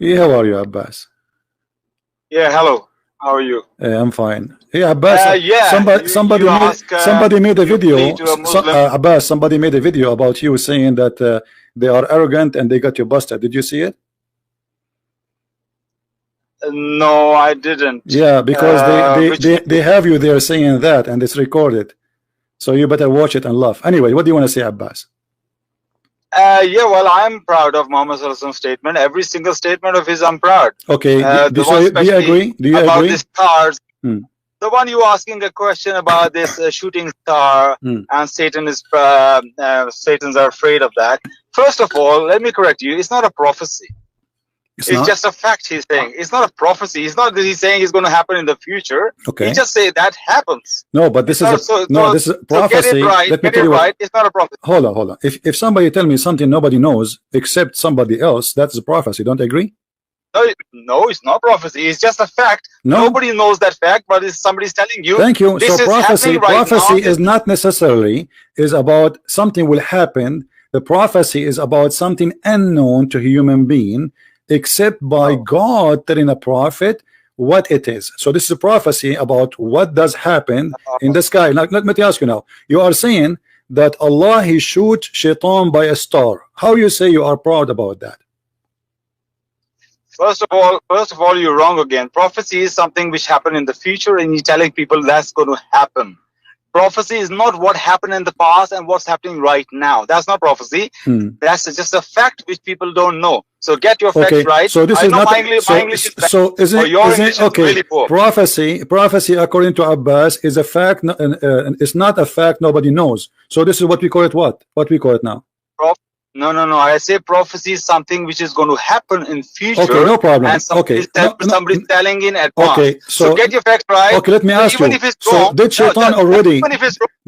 Yeah, how are you, Abbas? Yeah, hello. How are you? I'm fine. Yeah, Abbas. Yeah, Somebody made a you plea video. to a Muslim. Abbas, somebody made a video about you saying that they are arrogant and they got you busted. Did you see it? No, I didn't. Yeah, because they have you there saying that, and it's recorded. So you better watch it and laugh. Anyway, what do you want to say, Abbas? Yeah, well, I'm proud of Muhammad Sallallahu Alaihi Wasallam's statement. Every single statement of his, I'm proud. Okay, do you agree? Do you about agree? The stars. The one you asking a question about this shooting star and Satan is Satans are afraid of that. First of all, let me correct you. It's not a prophecy. It's just a fact he's saying. It's not a prophecy. It's not that he's saying it's going to happen in the future. Okay. He just say that happens. No, but this is this is prophecy. Get it right. Let me tell you right. It's not a prophecy. Hold on. If somebody tell me something nobody knows except somebody else, that's a prophecy. Don't agree? No, it's not prophecy. It's just a fact. No. Nobody knows that fact, but somebody's telling you. Thank you. So prophecy is not necessarily is about something will happen. The prophecy is about something unknown to a human being, except by God telling a prophet what it is. So this is a prophecy about what does happen in the sky. Now, let me ask you now. You are saying that Allah he shoot Shaitan by a star. How you say you are proud about that? First of all, you're wrong again. Prophecy is something which happened in the future, and you're telling people that's going to happen. Prophecy is not what happened in the past and what's happening right now. That's not prophecy. That's just a fact which people don't know. So get your facts right. So this is not my English is bad. So is it okay? Really poor. Prophecy according to Abbas is a fact. It's not a fact nobody knows. So this is what we call it. What we call it now? No. I say prophecy is something which is going to happen in future. Okay, no problem. And somebody's telling in advance. Okay, so get your facts right. Okay, let me ask you. If it's So wrong, did Shaitan already?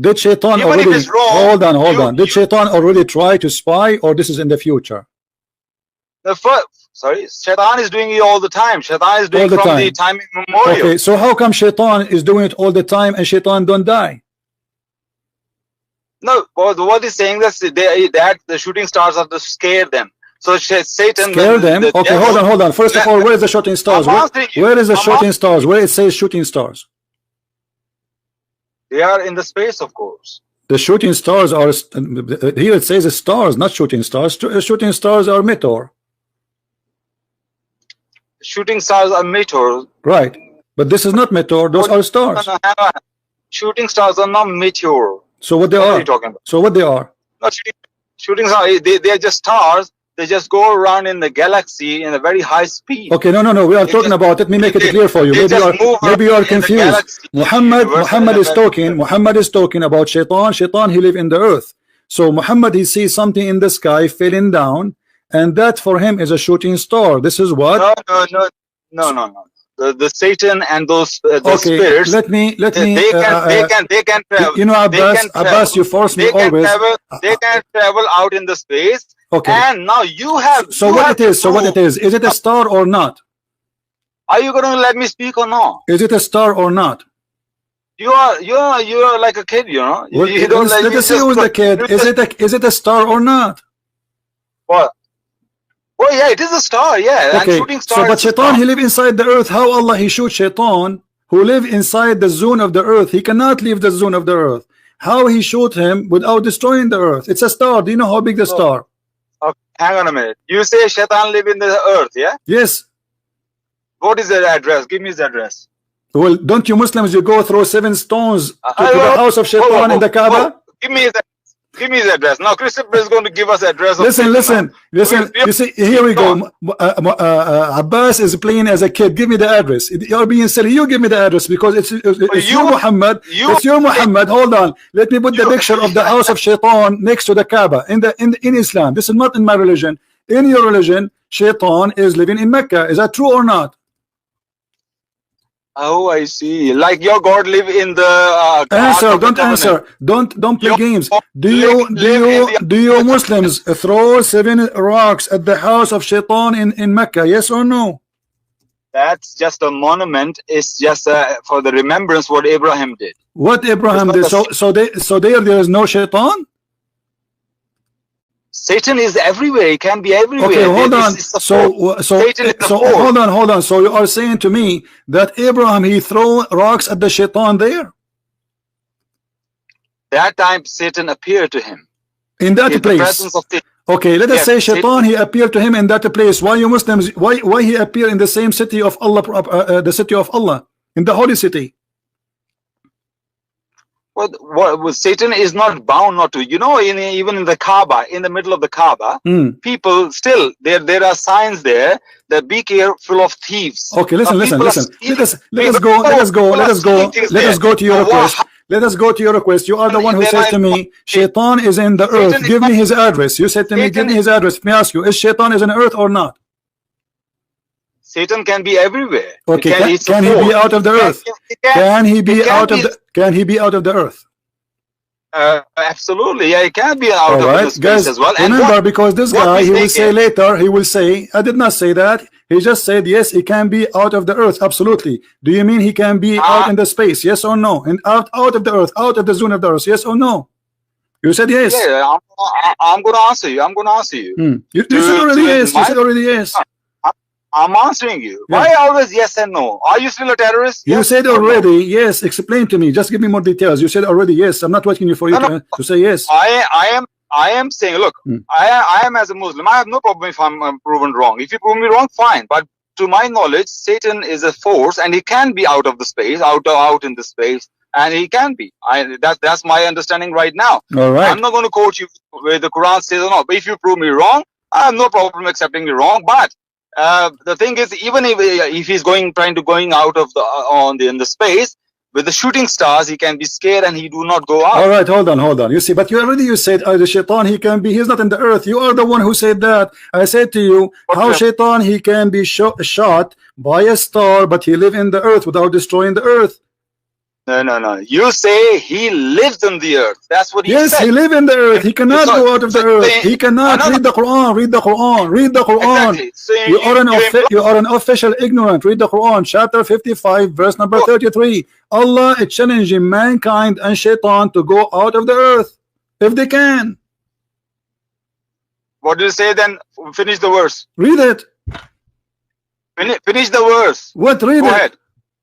Did Shaitan already? Hold on. Did Shaitan already try to spy, or this is in the future? Shaitan is doing it all the time. Shaitan is doing it from the time immemorial. Okay, so how come Shaitan is doing it all the time and Shaitan don't die? No, what he's saying that the shooting stars have to scare them. So Satan scare them. Okay, hold on. First of all, where is the shooting stars? Where is the shooting stars? Where it says shooting stars? They are in the space, of course. The shooting stars are here. It says stars, not shooting stars. Shooting stars are meteor. Shooting stars are meteors. Right, but this is not meteor. Those are stars. No. Shooting stars are not meteor. So what they are you talking about? So what they are? Not shooting stars. They are just stars. They just go around in the galaxy in a very high speed. Okay, no. We are talking about. Let me make it clear for you. Maybe you are confused. Muhammad is talking. Muhammad is talking about Shaitan. Shaitan he live in the earth. So Muhammad he sees something in the sky falling down, and that for him is a shooting star. This is what? No. The Satan and those Okay, spirits. let me. They can travel. You know, Abbas, you force me always. They can travel out in the space. Okay. And now you have. So what it is? So what it is? Is it a star or not? Are you going to let me speak or not? Is it a star or not? You are like a kid, you know. Well, you don't let us see who's the kid. Is it a star or not? What? Oh yeah, it is a star, yeah. Okay. And shooting stars. So but Shaitan he live inside the earth. How Allah he shoot Shaitan who live inside the zone of the earth? He cannot leave the zone of the earth. How he shoot him without destroying the earth? It's a star. Do you know how big the star? Okay, hang on a minute. You say Shaitan live in the earth, yeah? Yes. What is their address? Give me his address. Well, don't you Muslims you go throw 7 stones to the house of Shaitan in the Kaaba? Give me his address. Give me his address. Now Christopher is going to give us address. Listen. You see, here we go. Abbas is playing as a kid. Give me the address. You're being silly. You give me the address because it's you Muhammad. It's you Muhammad. Hold on. Let me put the picture of the house of Shaitan next to the Kaaba in Islam. This is not in my religion. In your religion, Shaitan is living in Mecca. Is that true or not? Oh, I see. Like your God live in the answer. Don't answer. Don't play games. Do you Muslims throw 7 rocks at the house of Shaitan in Mecca? Yes or no? That's just a monument. It's just for the remembrance what Abraham did. What Abraham did? So there is no Shaitan. Satan is everywhere. He can be everywhere. Okay, hold on. Satan is the so force. hold on. So you are saying to me that Abraham, he threw rocks at the Shaitan there? That time Satan appeared to him. In that In place. the presence of Satan. Okay, let us Yes, say Shaitan, he appeared to him in that place. Why you Muslims, why he appeared in the same city of Allah, the city of Allah, in the holy city? Well, Satan is not bound not to. You know, even in the Kaaba, in the middle of the Kaaba, people still, there are signs there that be careful of thieves. Okay, listen. Let us go to your request. Let us go to your request. You are the one who says to me, Shaitan is in the earth. Give me his address. You said to me, give me his address. Let me ask you, is Shaitan is in the earth or not? Satan can be everywhere. Okay, can he be out of the earth? Can he be out of the earth? Absolutely, yeah, he can be out of the space guys, as well. Remember, because this guy, he will say later, he will say, I did not say that. He just said, yes, he can be out of the earth. Absolutely. Do you mean he can be out in the space? Yes or no? And out of the earth, out of the zone of the earth? Yes or no? You said yes. Yeah, I'm going to answer you. I'm going to answer you. You said already yes. You said already yes. I'm answering you. Yeah. Why always yes and no? Are you still a terrorist? You said already yes. Explain to me. Just give me more details. You said already yes. I'm not waiting for you to say yes. I am saying, look, I am as a Muslim. I have no problem if I'm proven wrong. If you prove me wrong, fine. But to my knowledge, Satan is a force, and he can be out of the space, out in the space, and he can be. That's my understanding right now. All right. I'm not going to quote you where the Quran says or not. But if you prove me wrong, I have no problem accepting you wrong. But the thing is, even if he's going out of in the space with the shooting stars, he can be scared and he do not go out. All right, hold on. You see, but you said the Shaitan, he can be, he's not in the earth. You are the one who said that. I said to you, how Shaitan, he can be shot by a star, but he live in the earth without destroying the earth. No. You say he lives in the earth. That's what he said. Yes, he live in the earth. He cannot go out of the earth. He cannot read the Quran. Read the Quran. Exactly. So you are an official ignorant. Read the Quran, chapter 55, verse number 33. Allah is challenging mankind and Shaitan to go out of the earth if they can. What do you say then? Finish the verse. Read it. Finish the verse. What? Read Go it. Ahead.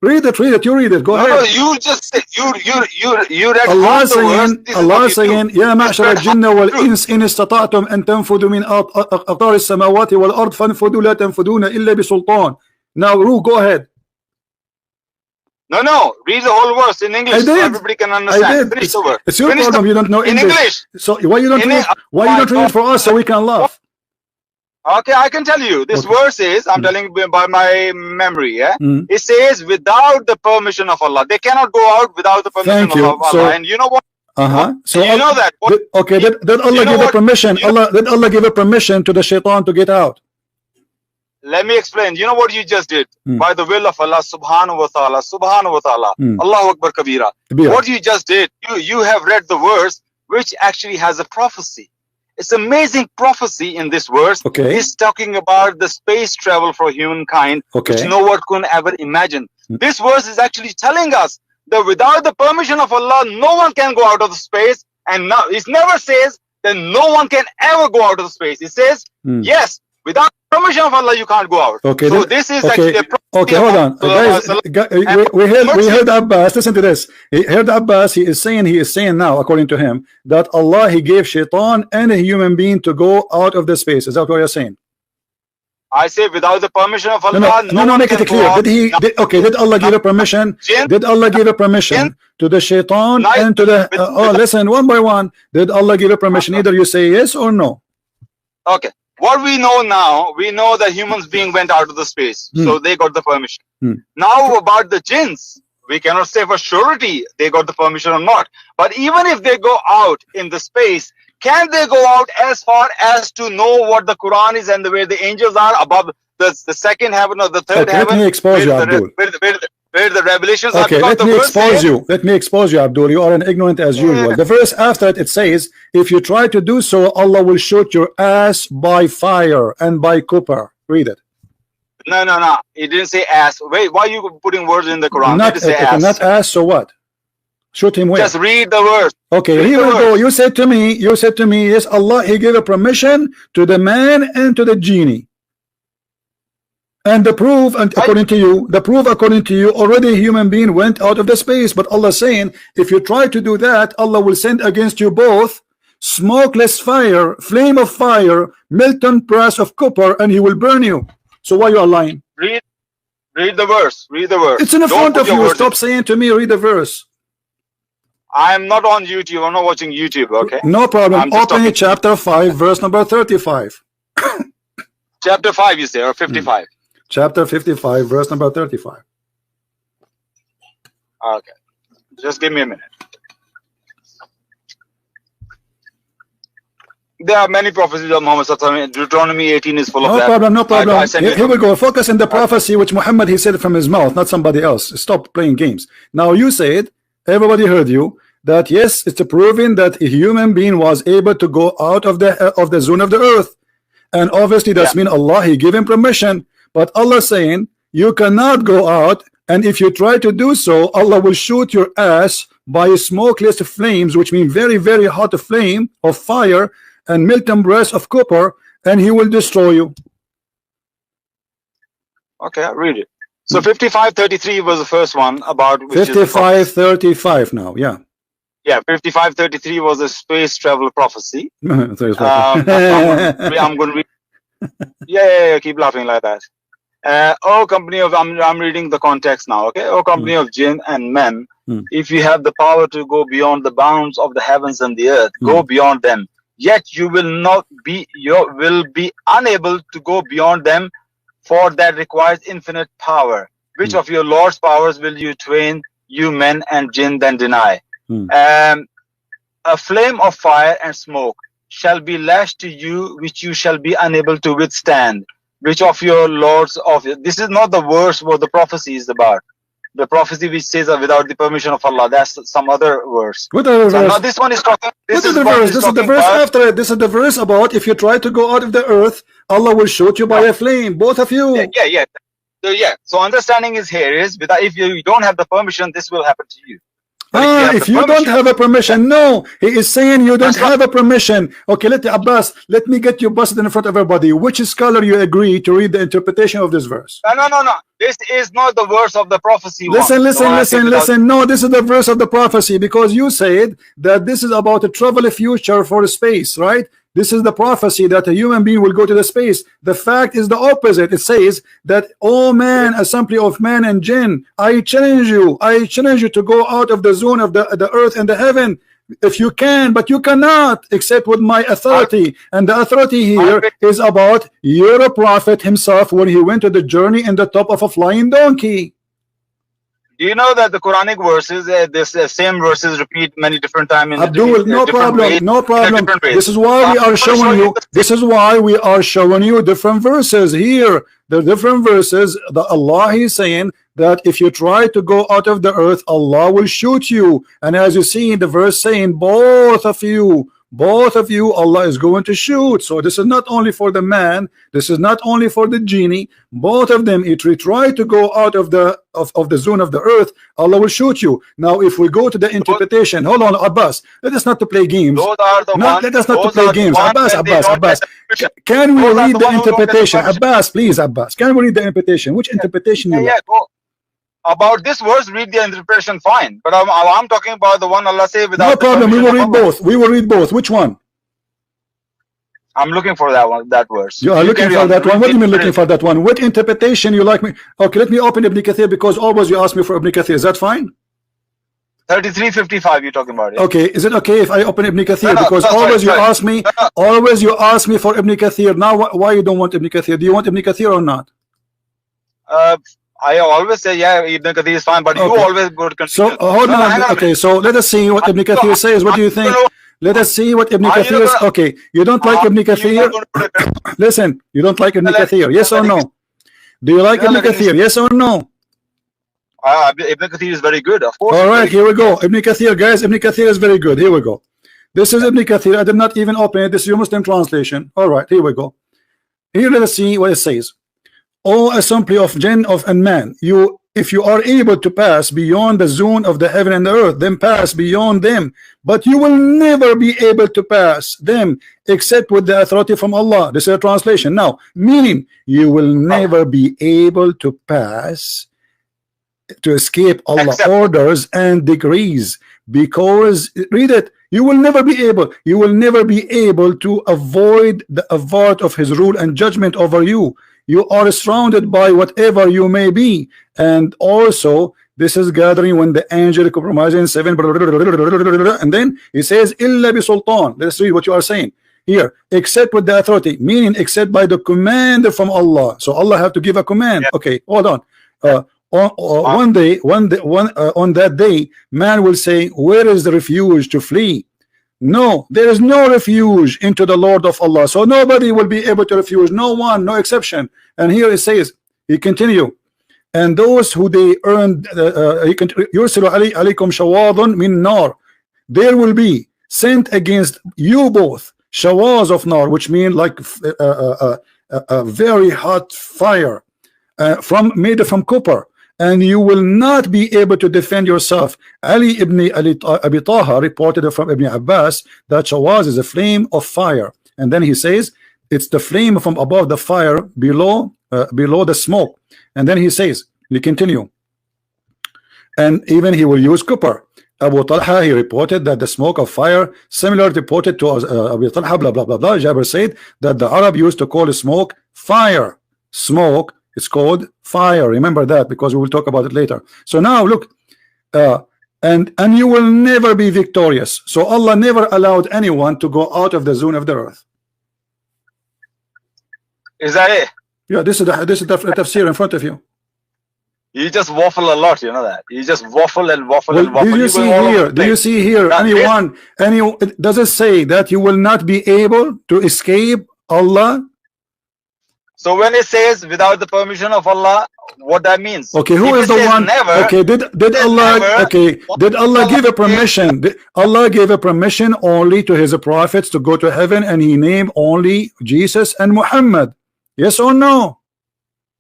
Read it. You read it. Go ahead. No, you just said you read Allah saying يا معشر الجن والإنس إن استطعتم أن تنفذوا من أقطار السماوات والأرض فانفذوا لا تنفذون إلا بسلطان. Now, go ahead. No. Read the whole verse in English so everybody can understand. Finish the verse. It's your problem. You don't know English. So why you don't read it for us so we can laugh? Okay, I can tell you. This verse is, I'm telling you by my memory, yeah? It says, without the permission of Allah. They cannot go out without the permission of Allah. And you know what? So you know that. Did Allah give a permission? Did Allah give a permission to the Shaitan to get out? Let me explain. You know what you just did? By the will of Allah, subhanahu wa ta'ala, Allahu Akbar Kabira. What you just did, you have read the verse which actually has a prophecy. It's amazing prophecy in this verse. Okay. It's talking about the space travel for humankind, which no one could ever imagine. This verse is actually telling us that without the permission of Allah, no one can go out of the space. And now it never says that no one can ever go out of the space. It says, yes, without permission of Allah, you can't go out. Okay. So this is actually a prophecy. Okay, hold on. Guys, we heard Abbas. Listen to this. He heard Abbas. He is saying now, according to him, that Allah, he gave Shaitan and a human being to go out of the space. Is that what you're saying? I say without the permission of Allah. No, make it clear. Did Allah give a permission? Did Allah give a permission to the Shaitan and to the listen, one by one. Did Allah give a permission? Either you say yes or no. Okay. What we know now, we know that humans being went out of the space, so they got the permission. Now about the jinns, we cannot say for surety they got the permission or not. But even if they go out in the space, can they go out as far as to know what the Quran is and where the angels are above the second heaven or the third heaven? Let me expose you, Abdul. Where the revelations are. Okay, let me expose you, Abdul. You are an ignorant as usual. The verse after it says, if you try to do so, Allah will shoot your ass by fire and by copper. Read it. No. It didn't say ass. Wait, why are you putting words in the Quran? Not ass, so what? Shoot him where? Just read the verse. Okay, read here we go. You said to me, yes, Allah, He gave a permission to the man and to the genie. And the proof, and according to you, already a human being went out of the space. But Allah saying, if you try to do that, Allah will send against you both smokeless fire, flame of fire, molten brass of copper, and He will burn you. So why you are lying? Read the verse. Read the verse. It's in the front of you. Stop saying to me, read the verse. I'm not on YouTube. I'm not watching YouTube. Okay. No problem. Open chapter 5, verse number 35. Chapter 5, you say, or 55? Chapter 55, verse number 35. Okay. Just give me a minute. There are many prophecies of Muhammad. Deuteronomy 18 is full of that. No problem. Here we go. Focus on the prophecy which Muhammad he said from his mouth, not somebody else. Stop playing games. Now you said, everybody heard you, that yes, it's proven that a human being was able to go out of the zone of the earth, and obviously that's mean Allah He gave him permission. But Allah saying you cannot go out, and if you try to do so, Allah will shoot your ass by smokeless flames, which mean very, very hot flame of fire and molten brass of copper, and He will destroy you. Okay, I'll read it. So 55:33 was the first one about 55:35 now, yeah. Yeah, 55:33 was a space travel prophecy. I'm going to read. Yeah, keep laughing like that. Oh company of, I'm reading the context now, okay? Oh company of jinn and men, if you have the power to go beyond the bounds of the heavens and the earth, go beyond them. Yet you will be unable to go beyond them, for that requires infinite power. Which of your Lord's powers will you twain, you men and jinn, then deny? A flame of fire and smoke shall be lashed to you, which you shall be unable to withstand. Which of your lords of this is not the verse what the prophecy is about. The prophecy which says without the permission of Allah. That's some other verse. What other verse? Now this one is talking. This is the verse. This is the verse after it. This is the verse about if you try to go out of the earth, Allah will shoot you by a flame. Both of you. Yeah. So understanding is here is without if you don't have the permission, this will happen to you. If you don't have a permission, no, he is saying you don't have a permission. Okay, Abbas, let me get you busted in front of everybody. Which scholar you agree to read the interpretation of this verse? No. This is not the verse of the prophecy. Listen. No, this is the verse of the prophecy, because you said that this is about a travel future for space, right? This is the prophecy that a human being will go to the space. The fact is the opposite. It says that, oh man, assembly of man and jinn, I challenge you to go out of the zone of the earth and the heaven if you can, but you cannot except with my authority. And the authority here is about your prophet himself when he went to the journey in the top of a flying donkey. Do you know that the Quranic verses, same verses repeat many different times? No problem. This is why we are showing you. This is why we are showing you different verses here. The different verses. The Allah is saying that if you try to go out of the earth, Allah will shoot you. And as you see in the verse saying, both of you, Allah is going to shoot. So this is not only for the man, this is not only for the genie. Both of them, if you try to go out of the zone of the earth, Allah will shoot you. Now if we go to the interpretation, hold on, Abbas, let us not to play games. Let us not to play games. Abbas, can we read the interpretation? Abbas, please, Abbas, can we read the interpretation? Which interpretation you like? About this verse, read the interpretation, fine. But I'm talking about the one Allah say without. No problem. We will read both. Which one? I'm looking for that one. That verse. You are looking for that one. What do you mean looking for that one? What interpretation you like me? Okay, let me open Ibn Kathir, because always you ask me for Ibn Kathir. Is that fine? 33:55. You're talking about it. Okay, is it okay if I open Ibn Kathir? Because always you ask me. Always you ask me for Ibn Kathir. Now why you don't want Ibn Kathir? Do you want Ibn Kathir or not? I always say, yeah, Ibn Kathir is fine, but you always go to continue. So hold on. Okay, so let us see what Ibn Kathir says. What do you think? Let us see what Ibn Kathir is. Okay, you don't like Ibn Kathir? Listen, you don't like Ibn Kathir? Yes or no? Do you like Ibn Kathir? Yes or no? Ibn Kathir is very good, of course. All right, here we go. Ibn Kathir, guys. Ibn Kathir is very good. Here we go. This is Ibn Kathir. I did not even open it. This is your Muslim translation. All right, here we go. Here, let us see what it says. O assembly of jinn and man, you if you are able to pass beyond the zone of the heaven and the earth, then pass beyond them, but you will never be able to pass them except with the authority from Allah. This is a translation now, meaning you will never be able to pass, to escape Allah's orders and decrees, because read it, you will never be able to avoid the avert of his rule and judgment over you. You are surrounded by whatever you may be. And also this is gathering when the angel compromising 7, and then he says illa bi sultan. Let's read what you are saying here, except with the authority, meaning except by the command from Allah. So Allah have to give a command. Okay, hold on. On that day, man will say, where is the refuge to flee? No, there is no refuge into the Lord of Allah. So nobody will be able to refuge, no one, no exception. And here it says, he continue, and those who they earned, yursilu alaykum shawadun min nar, there will be sent against you both shawaz of nar, which mean like a very hot fire, made from copper, and you will not be able to defend yourself. Ali ibn Abi Taha reported from Ibn Abbas that shawaz is a flame of fire, and then he says it's the flame from above the fire below the smoke. And then he says, we continue, and even he will use copper. Abu Talha, he reported that the smoke of fire similar reported to Abu Talha, blah blah blah blah. Jabir said that the Arab used to call smoke fire. Smoke is called fire. Remember that, because we will talk about it later. So now look, and you will never be victorious. So Allah never allowed anyone to go out of the zone of the earth. Is that it? Yeah, this is the tafsir in front of you. You just waffle a lot, you know that. You just waffle and waffle well, and waffle. Do you see here does it say that you will not be able to escape Allah? So when it says without the permission of Allah, what that means? Okay, who is the one? Never, okay, did Allah? Never, okay, did Allah give a permission? Allah gave a permission only to His prophets to go to heaven, and He named only Jesus and Muhammad. Yes or no?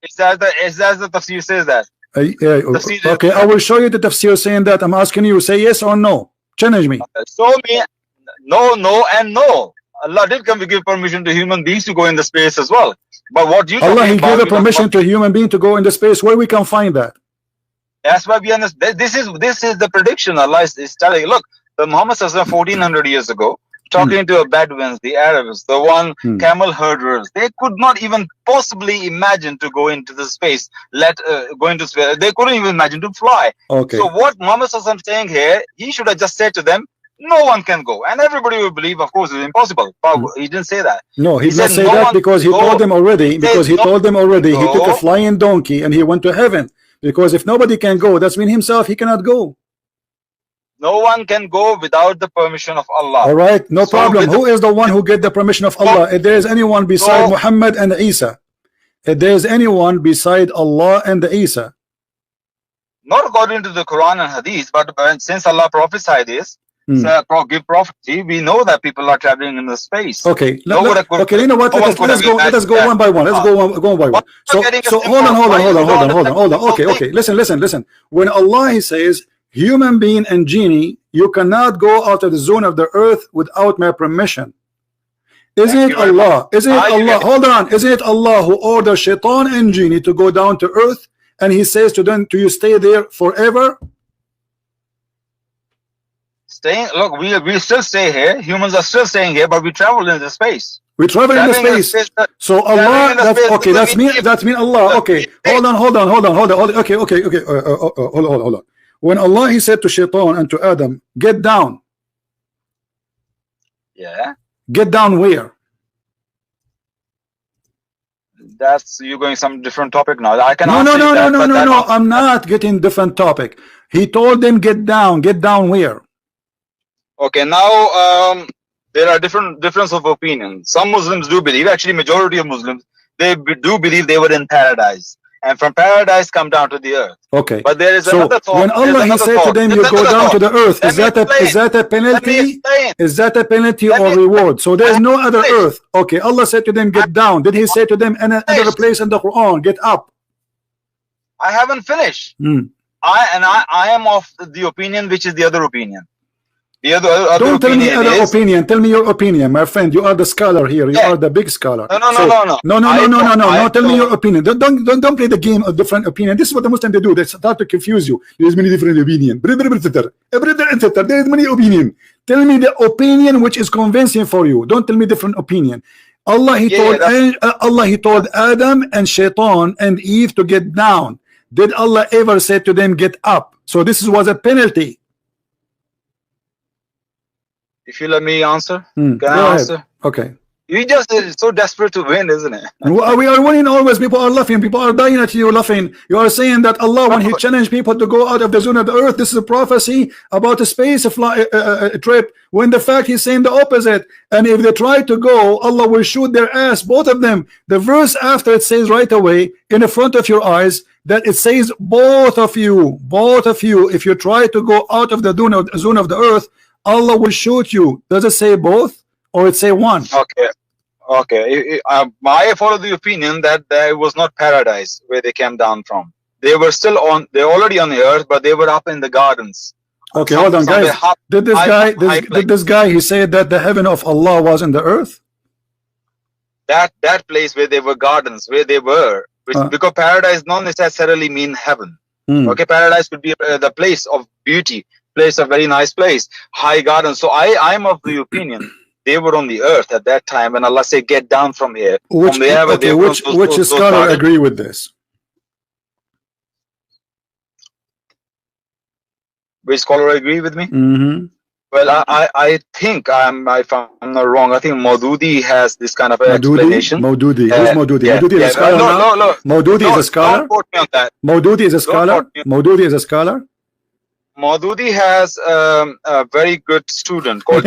Is that the tafsir says that? Okay, I will show you the tafsir saying that. I'm asking you, say yes or no. Challenge me. Show me. No, no, and no. Allah did give permission to human beings to go in the space as well. But what you Allah, He gave a permission to human being to go in the space. Where we can find that? That's why we understand. This is the prediction. Allah is telling. Look, the Muhammad 1400 years ago, talking to the Bedouins, the Arabs, the camel herders, they could not even possibly imagine to go into the space. Go into space. They couldn't even imagine to fly. Okay. So what Muhammad is saying here, he should have just said to them, no one can go, and everybody will believe. Of course, it's impossible. But he didn't say that. No, he didn't say that because he told them already. Because he told them already. He took a flying donkey and he went to heaven. Because if nobody can go, that's mean himself he cannot go. No one can go without the permission of Allah. All right, no problem. Who is the one who get the permission of Allah? If there is anyone beside Muhammad and Isa, if there is anyone beside Allah and Isa, not according to the Quran and Hadith, but since Allah prophesied this, give prophecy, we know that people are traveling in the space. Okay, okay. You know what? Let us go one by one. Let's go one by one. So hold on. Okay. Listen. When Allah, He says, human being and genie, you cannot go out of the zone of the earth without my permission. Isn't it Allah? Hold on. Isn't it Allah who orders Shaitan and genie to go down to earth, and He says to them, "Do you stay there forever?" Look, we still stay here. Humans are still staying here, but we travel in the space. We travel in the space. So Allah, okay. That's mean Allah. Okay, hold on. Okay. Hold on. When Allah, He said to Shaitan and to Adam, get down. Yeah. Get down where? You're going some different topic now. I can no. I'm not getting different topic. He told them get down. Get down where? Okay, now there are difference of opinion. Some Muslims do believe, actually majority of Muslims, they do believe they were in paradise, and from paradise come down to the earth. Okay, but there is another thought. When Allah, He said to them, you go down to the earth, is that a penalty? Is that a penalty or reward? So there is no other earth. Okay, Allah said to them, get down. Did He say to them another place in the Quran, get up? I haven't finished. I am of the opinion which is the other opinion. The other don't tell me other is, opinion. Tell me your opinion, my friend. You are the scholar here. You are the big scholar. No. Tell me your opinion. Don't play the game of different opinion. This is what the Muslims they do. They start to confuse you. There's many different opinion. There is many opinion. Tell me the opinion which is convincing for you. Don't tell me different opinion. Allah he told Adam and Shaitan and Eve to get down. Did Allah ever say to them get up? So this was a penalty. If you let me answer, can I answer? Okay. You just so desperate to win, isn't it? We are winning always. People are laughing. People are dying at you laughing. You are saying that Allah, when He challenged people to go out of the zone of the earth, this is a prophecy about a space trip. When the fact He's saying the opposite. And if they try to go, Allah will shoot their ass, both of them. The verse after it says right away in the front of your eyes that it says both of you. If you try to go out of the zone of the earth, Allah will shoot you. Does it say both or it say one? Okay. I follow the opinion that there was not paradise where they came down from. They were still on. They're already on the earth, but they were up in the gardens. Okay, hold on, guys. Did this guy he said that the heaven of Allah was in the earth? That place where they were gardens, where they were, because paradise not necessarily mean heaven. Okay, paradise could be the place of beauty. Place, a very nice place, high garden. So I'm of the opinion they were on the earth at that time when Allah said get down from here. Which scholar agree with this? Which scholar agree with me? Well, I think if I'm not wrong, I think Maududi has this kind of explanation. Maududi. Who's Maududi? Maududi is a scholar. No. Maududi is a scholar. Don't quote me on that. Maududi is a scholar. Maududi is a scholar. Maududi has a very good student called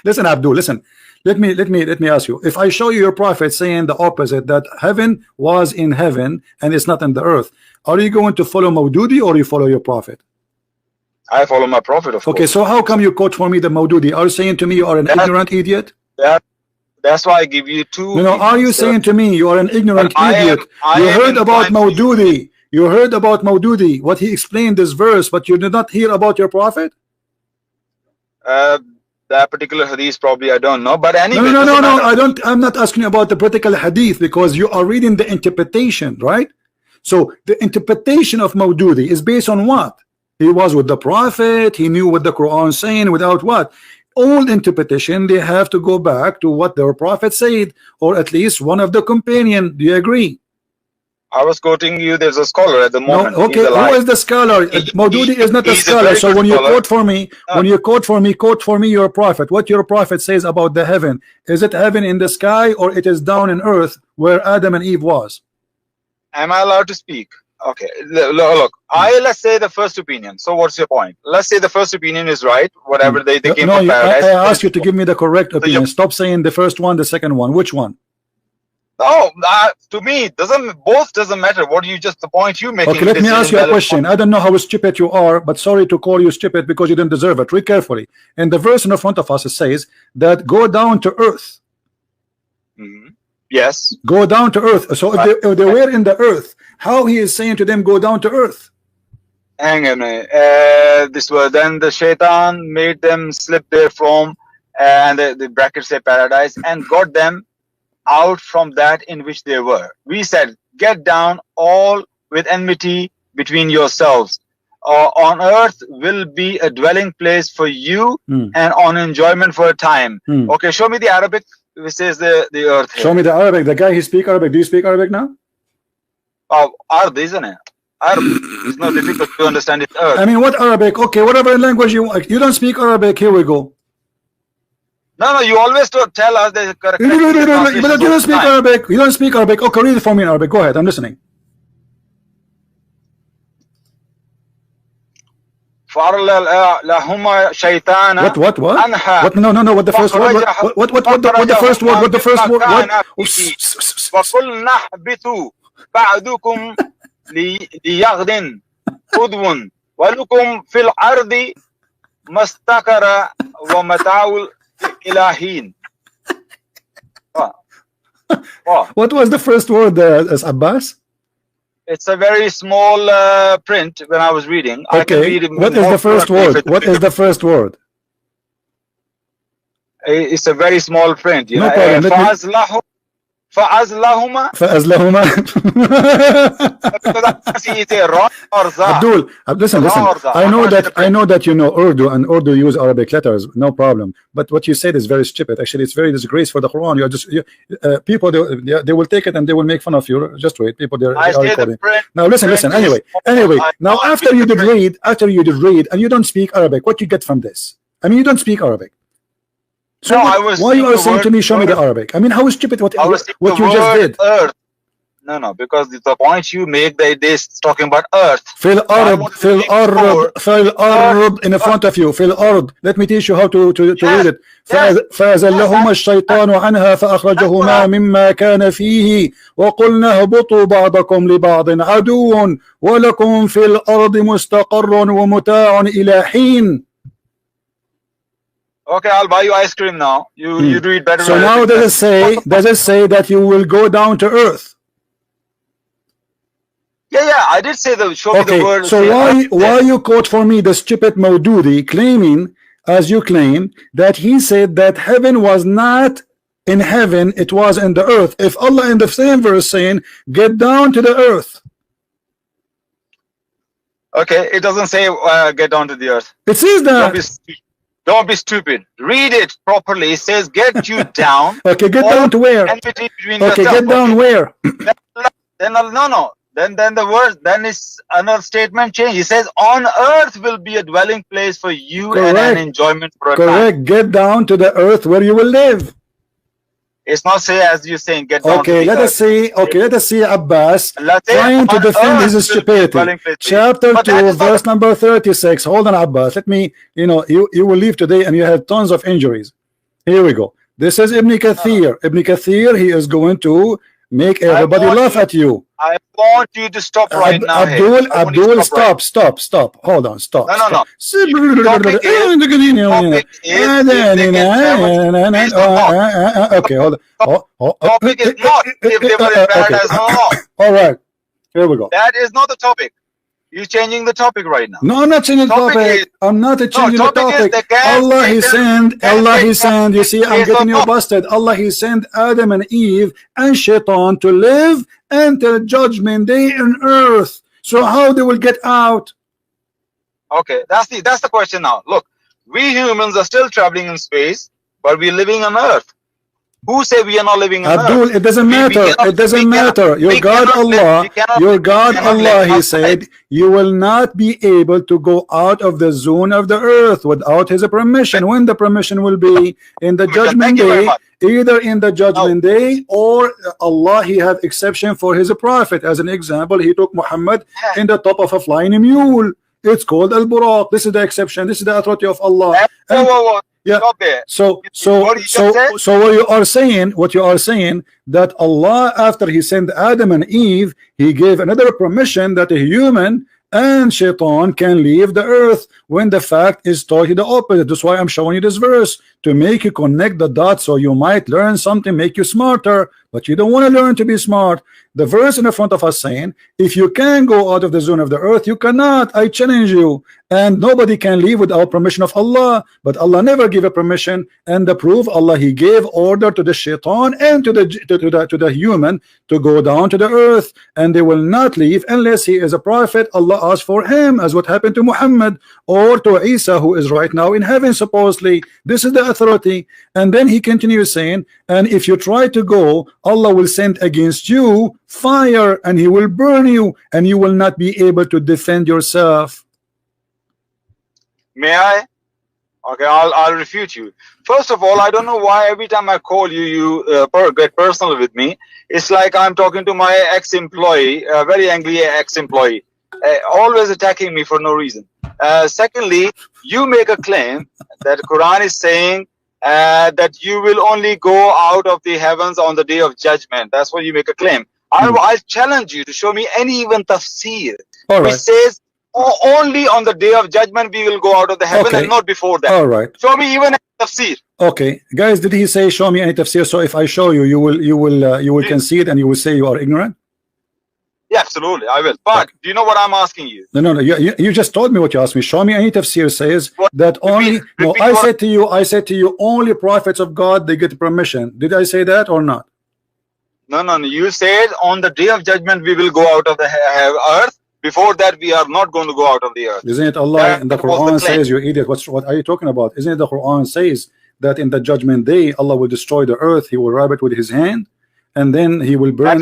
Listen, Abdul, listen. Let me ask you. If I show you your prophet saying the opposite, that heaven was in heaven and it's not in the earth, are you going to follow Maududi or you follow your prophet? I follow my prophet, of course. Okay, so how come you quote for me the Maududi? Are you saying to me you are an ignorant idiot? That's why I give you two. No, are you saying to me you are an ignorant idiot? You heard about Maududi. You heard about Maududi, what he explained this verse, but you did not hear about your prophet? That particular hadith probably I don't know, but anyway. No, I'm not asking you about the particular hadith because you are reading the interpretation, right? So the interpretation of Maududi is based on what? He was with the prophet, he knew what the Quran is saying, without what? Old interpretation, they have to go back to what their prophet said, or at least one of the companion. Do you agree? I was quoting you. There's a scholar at the moment. No, okay, who is the scholar? Maududi is not a scholar. So when you quote for me, quote for me your prophet. What your prophet says about the heaven? Is it heaven in the sky or it is down in earth where Adam and Eve was? Am I allowed to speak? Okay, look. Let's say the first opinion. So what's your point? Let's say the first opinion is right. Whatever they came from paradise. I ask you to give me the correct opinion. Stop saying the first one, the second one. Which one? No, to me, both doesn't matter. What you the point you making? Okay, let me ask you a question. I don't know how stupid you are, but sorry to call you stupid because you didn't deserve it. Read carefully. And the verse in front of us, it says that go down to earth. Yes. Go down to earth. So if they were in the earth, how he is saying to them go down to earth? Hang on a minute. Then the Shaitan made them slip there from, and the brackets say paradise, and got them out from that in which they were. We said get down all with enmity between yourselves. On earth will be a dwelling place for you and on enjoyment for a time. Okay, show me the Arabic which says the earth here. Show me the Arabic. The guy he speak Arabic. Do you speak Arabic now? Oh, Arabic, isn't it? Arabic. It's not difficult to understand it. Earth. I mean, what Arabic? Okay, whatever language you want. You don't speak Arabic. Here we go. No, you always tell us the correct. But you don't speak Arabic. You don't speak Arabic. Okay, read it for me in Arabic. Go ahead. I'm listening. What? No. What the first word? What the first word? What the first word? وَقُلْ نَحْبِتُوا بَعْدُكُمْ لِيَغْدٍ خُذْوٌ وَلُكُمْ فِي الْأَرْضِ مَسْتَقَرَ وَمَتَاعُ الْإِلَهِينَ. What was the first word, Abbas? It's a very small print when I was reading. I can Okay, read it what is more the first fluently if word? it's What is bigger. the first word? It's a very small print, you No know. problem. Let me. فَأَزْلَهُمَا, فأزلهما. because I can see it's a ra or za. Abdul, listen, Ra listen. or za. I I know can't see that the print. you know Urdu, and Urdu use Arabic letters, no problem. But what you said is very stupid. Actually, it's very disgrace for the Quran. You're just people. They will take it and they will make fun of you. Just wait, people. I They are say the recording. print Now listen, print listen. is Anyway, small. I now can't after read you the did print. read, and you don't speak Arabic, what you get from this? I mean, you don't speak Arabic. So No, what, I was why you seeing are the saying word to me, show me the earth. Arabic? I mean, how stupid I was seeing what the you just word did. earth. No, because the point you make that this is talking about earth. في So I الأرض wanted to في make الأرض sure في earth, الأرض in front of you في الأرض. Let me teach you how to read yes, it. yes, فأزلهما that's الشيطان عنها that's what فأخرجهما I مما كان فيه وقلنا اهبطوا بعضكم لبعض عدو ولكم في الأرض مستقر ومتاع إلى حين. okay, I'll buy you ice cream now. You do it better So in now Arabic than me. does it say that you will go down to earth? Yeah, I did say the show me the Okay, word. so Say earth why there. you quote for me the stupid Maududi claiming, as you claim, that he said that heaven was not in heaven, it was in the earth. If Allah in the same verse saying, get down to the earth. Okay, it doesn't say get down to the earth. It says Don't be that. stupid. Don't be stupid. Read it properly. It says get you down. Okay, get Or down to where? enmity between Okay, yourself. get down where? Then no. Then the word, then it's another statement change. He says on earth will be a dwelling place for you and an Correct. enjoyment for a time. Correct. Get down to the earth where you will live. It's not say as you saying get down to Okay, the let us earth. see. Okay, let us see Abbas Let's say trying to on defend earth his will be a stupidity. dwelling place for you. Chapter But that 2, is not verse number 36. Hold on, Abbas. Let me, you will leave today and you have tons of injuries. Here we go. This is Ibn Kathir. Ibn Kathir, he is going to make everybody laugh at you. I want you to stop right now here. Abdul, stop. Hold on, stop. No. Stop. Topic is if they get heaven based on what? Okay, hold on. Topic is not if they were in paradise or not. All right, here we go. That is not the topic. You're changing the topic right now. No, I'm not changing the topic. I'm not changing the topic. Allah he sent. You see, I'm getting you busted. Allah he sent Adam and Eve and Shaitan to live until judgment day on earth. So how they will get out? Okay, that's the question now. Look, we humans are still traveling in space, but we're living on earth. Who say we are not living on Abdul, earth? it doesn't matter. It doesn't matter. Your God Allah, he said, you will not be able to go out of the zone of the earth without his permission. When the permission will be in the judgment day, either in the judgment day or Allah, he have exception for his prophet. As an example, he took Muhammad in the top of a flying mule. It's called al-Buraq. This is the exception. This is the authority of Allah. Yeah. So what you are saying that Allah, after he sent Adam and Eve, he gave another permission that a human and Shaitan can leave the earth, when the fact is totally the opposite. That's why I'm showing you this verse, to make you connect the dots, so you might learn something, make you smarter. But you don't want to learn to be smart. The verse in the front of us saying, if you can go out of the zone of the earth, you cannot. I challenge you. And nobody can leave without permission of Allah. But Allah never gave a permission. And the proof, Allah, he gave order to the Shaitan and to the human to go down to the earth, and they will not leave unless he is a prophet. Allah asked for him, as what happened to Muhammad or to Isa, who is right now in heaven supposedly. This is the authority. And then he continues saying, and if you try to go, Allah will send against you fire and he will burn you, and you will not be able to defend yourself. May I? Okay, I'll refute you. First of all, I don't know why every time I call you, you get personal with me. It's like I'm talking to my ex-employee, a very angry ex-employee, always attacking me for no reason. Secondly, you make a claim that the Quran is saying that you will only go out of the heavens on the day of judgment. That's what you make a claim. I challenge you to show me any even tafsir which says only on the day of judgment we will go out of the heaven, and not before that. All right. Show me even a tafsir. Okay, guys, did he say show me any tafsir? So if I show you, you will concede and you will say you are ignorant? Yeah, absolutely, I will. But do you know what I'm asking you? No. You just told me what you asked me. Show me any tafsir says What? that only. No, Repeat I what? said to you, only prophets of God they get permission. Did I say that or not? No. You said on the day of judgment we will go out of the earth. Before that, we are not going to go out of the earth. Isn't it Allah That in the was the Quran claim. says, you idiot? What are you talking about? Isn't it the Quran says that in the judgment day Allah will destroy the earth, He will rub it with His hand, and then He will burn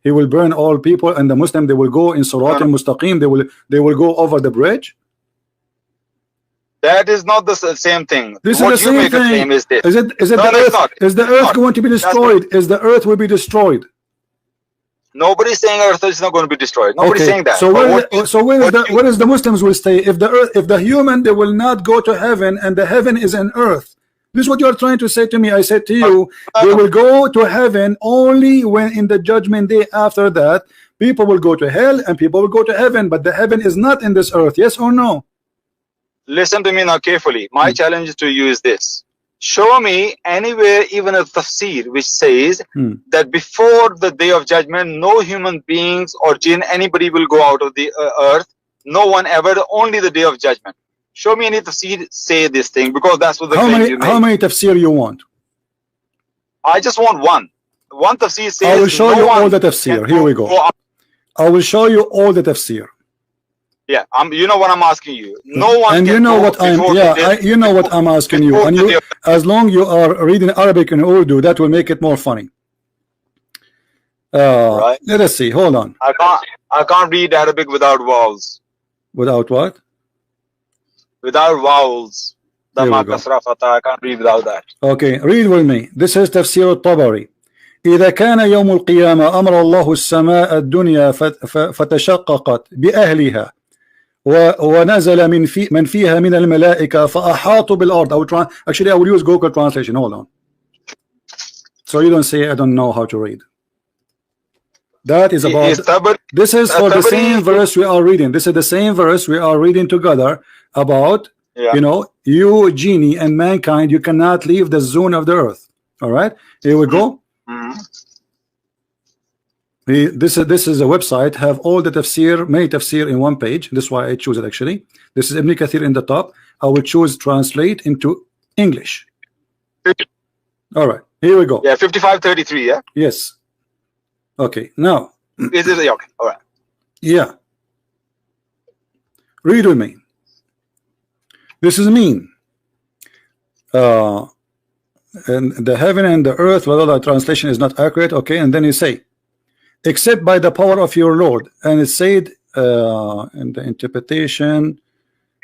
He will burn all people, and the Muslim they will go in Surat al-Mustaqim. They will go over the bridge. That is not the same thing. This what is the you same make thing. a claim is this. Is it No, the it's earth? not. Is the earth going to be destroyed? Is the earth will be destroyed? Nobody's saying earth is not going to be destroyed. Nobody's saying that. So where is the Muslims will stay? If the human they will not go to heaven, and the heaven is an earth. This is what you are trying to say to me. I said to you, they will go to heaven only when in the judgment day. After that, people will go to hell and people will go to heaven, but the heaven is not in this earth. Yes or no? Listen to me now carefully. My challenge to you is this. Show me anywhere, even a tafsir, which says that before the day of judgment, no human beings or jinn, anybody will go out of the earth. No one ever, only the day of judgment. Show me any tafsir say this thing, because that's what the claim you make. How many tafsir you want? I just want one. One tafsir says I will show you all the can tafsir. Here we go. I will show you all the tafsir. Yeah, you know what I'm asking you. No one. And can you know go what I'm. before Yeah, the day- you know what I'm asking you. before And the day you, of- as long you are reading Arabic and Urdu, that will make it more funny. Right. Let us see. Hold on. I can't read Arabic without vowels. Without what? Without vowels. Here we Dhamma, go. kasra, fatha, I can't read without that. Okay, read with me. This is تفسير الطبري. إذا كان يوم القيامة أمر الله السماء الدنيا فتشققت بأهلها ونزل من فيها من الملائكة فأحاطوا بالأرض. Actually I will use Google translation. Hold on. So you don't say I don't know how to read. That is about. This is for the same verse we are reading. This is the same verse we are reading together about. Yeah. You know, you genie and mankind, you cannot leave the zone of the earth. All right, here we go. This is a website, have all the tafsir, many tafsir in one page. This is why I choose it. Actually, this is Ibn Kathir in the top. I will choose translate into English. All right, here we go. Yeah, 5533. Yeah. Yes. Okay. Now. Is it okay? All right. Yeah. Read with me. This is mean. And the heaven and the earth, whether the translation is not accurate. Okay, and then you say, except by the power of your Lord, and it said in the interpretation.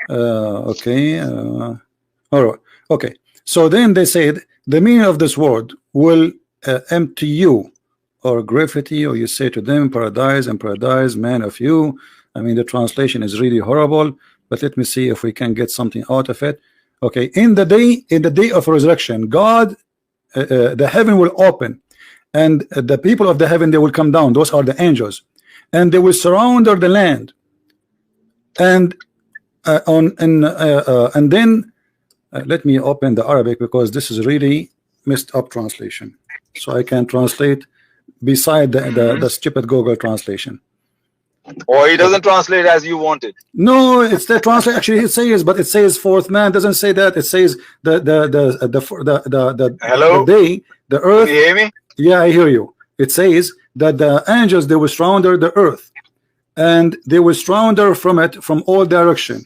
Okay. All right. Okay. So then they said the meaning of this word will empty you, or graffiti, or you say to them, paradise and paradise, man of you. I mean, the translation is really horrible, but let me see if we can get something out of it. Okay, in the day of resurrection, God, the heaven will open, and the people of the heaven, they will come down. Those are the angels, and they will surround the land, and then let me open the Arabic, because this is really messed up translation, so I can translate beside the stupid Google translation. Or he doesn't translate as you want it. No, it's the translation. Actually, it says, but it says fourth man. Doesn't say that. It says the Hello? the day, the earth. Can you hear me? Yeah, I hear you. It says that the angels, they will surround the earth, and they will surround her from it from all direction.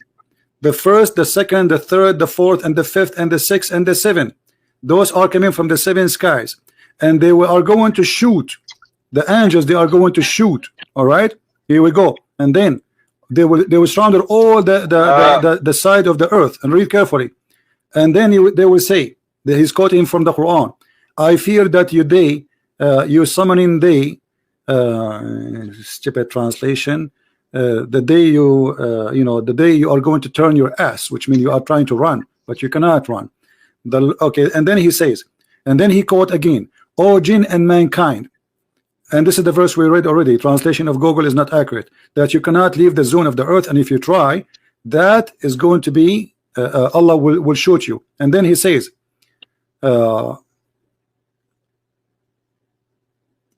The first, the second, the third, the fourth, and the fifth, and the sixth, and the seventh. Those are coming from the seven skies, and they are going to shoot. The angels, they are going to shoot. All right. Here we go, and then they will surround all the side of the earth, and read carefully. And then they will say that he's quoting from the Quran. I fear that you summoning day, stupid translation. The day the day you are going to turn your ass, which means you are trying to run, but you cannot run. Okay, and then he says, and then he quote again, O jinn and mankind. And this is the verse we read already. Translation of Google is not accurate. That you cannot leave the zone of the earth, and if you try, that is going to be Allah will shoot you. And then he says,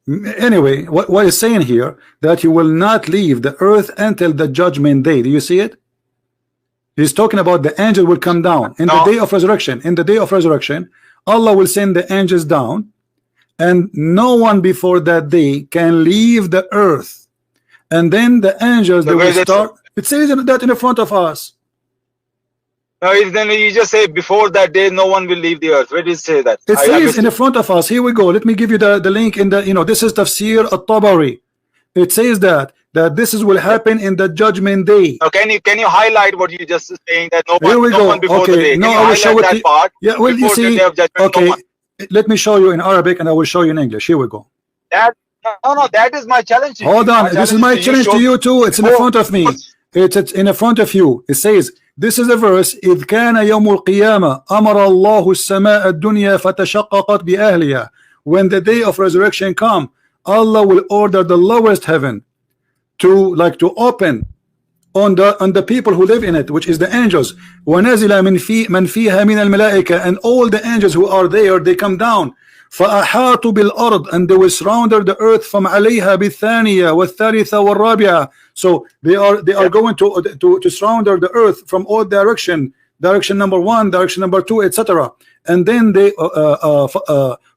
Anyway, what is saying here that he will not leave the earth until the judgment day. Do you see it? He's talking about the angel will come down in the day of resurrection. In the day of resurrection, Allah will send the angels down, and no one before that day can leave the earth. And then the angels, they will start. It says that in the front of us. No, then you just say before that day no one will leave the earth. Where does it say that? It says in the front of us. Here we go. Let me give you the link in the, this is Tafsir at-Tabari. It says that this will happen in the judgment day. Now, can you highlight what you just saying that no one before the day? No, I will show it. Part yeah, well, you see, okay, let me show you in Arabic and I will show you in English. Here we go. No, that is my challenge to you. Hold on, this is my challenge to you too. It's in the front of me. It's in the front of you. It says, this is the verse. إذ كان يوم القيامة أمر الله السماء الدنيا فتشققت بأهلها. When the day of resurrection come, Allah will order the lowest heaven to open on the people who live in it, which is the angels. ونزل من فيها من الملائكة, and all the angels who are there, they come down. فأحاطوا بالأرض, and they will surround the earth from عليها بالثانية والثالثة والرابعة. So they are going to surround the earth from all direction number 1, direction number 2, etc. And then they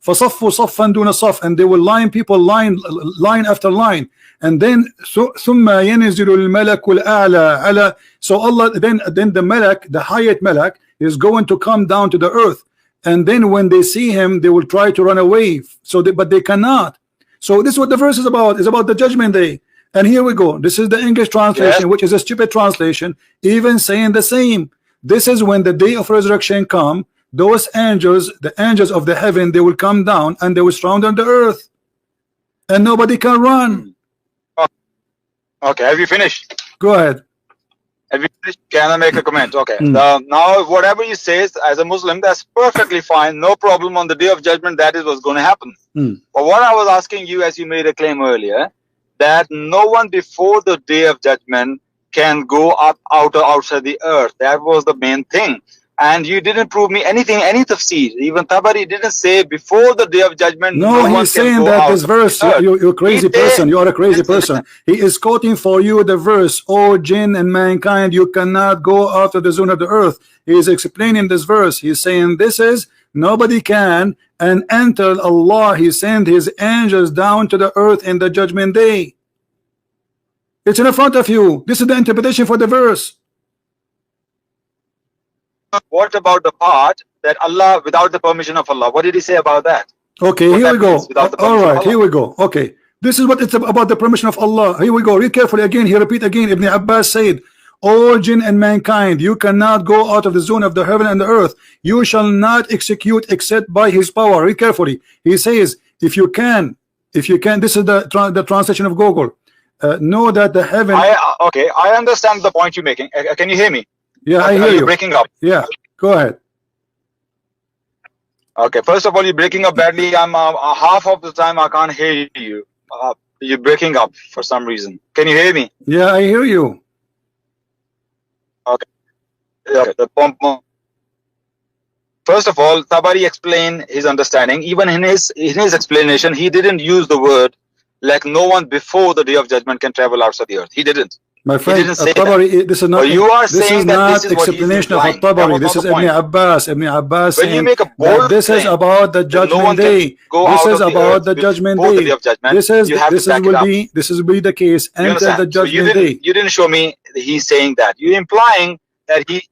فصفوا صفا دون صف, and they will line people line after line. And then ثم ينزل الملك الأعلى على. So Allah, then the malak, the highest malak, is going to come down to the earth. And then when they see him, they will try to run away. But they cannot. So this is what the verse is about. It's about the judgment day. And here we go. This is the English translation, which is a stupid translation, even saying the same. This is when the day of resurrection come. Those angels, the angels of the heaven, they will come down and they will surround on the earth, and nobody can run. Okay, have you finished? Go ahead. Have you finished? Can I make a comment? Okay. Now, whatever you say as a Muslim, that's perfectly fine. No problem. On the day of judgment, that is what's going to happen. But what I was asking you, as you made a claim earlier, that no one before the day of judgment can go up outside the earth. That was the main thing. And you didn't prove me anything, any tafsir. Even Tabari didn't say before the day of judgment. No, he's saying that this verse, you're a crazy person. You are a crazy person. He is quoting for you the verse, "O jinn and mankind, you cannot go out of the zone of the earth." He is explaining this verse. He's saying this is nobody can, and until Allah, He sent His angels down to the earth in the judgment day. It's in front of you. This is the interpretation for the verse. What about the part that Allah, without the permission of Allah, what did He say about that? Okay, here we go. All right, here we go. Okay, this is what it's about, the permission of Allah. Here we go. Read carefully again. He repeat again. Ibn Abbas said, "All jinn and mankind, you cannot go out of the zone of the heaven and the earth. You shall not execute except by His power." Read carefully. He says, if you can, this is the translation of Google. Know that the heaven. Okay, I understand the point you're making. Can you hear me? Yeah, I hear you. Breaking up. Yeah, go ahead. Okay, first of all, you're breaking up badly. I'm half of the time I can't hear you. You're breaking up for some reason. Can you hear me? Yeah, I hear you. Okay. The pump. First of all, Tabari explained his understanding. Even in his explanation, he didn't use the word like no one before the day of judgment can travel outside the earth. He didn't. My friend, Tabari, this is not. You are this saying is that not this is explanation of Tabari. This is Ibn Abbas. Ibn Abbas saying that this is about the judgment day. This is about the judgment day. This will be the case until the judgment day. You didn't show me he's saying that. You're implying that he.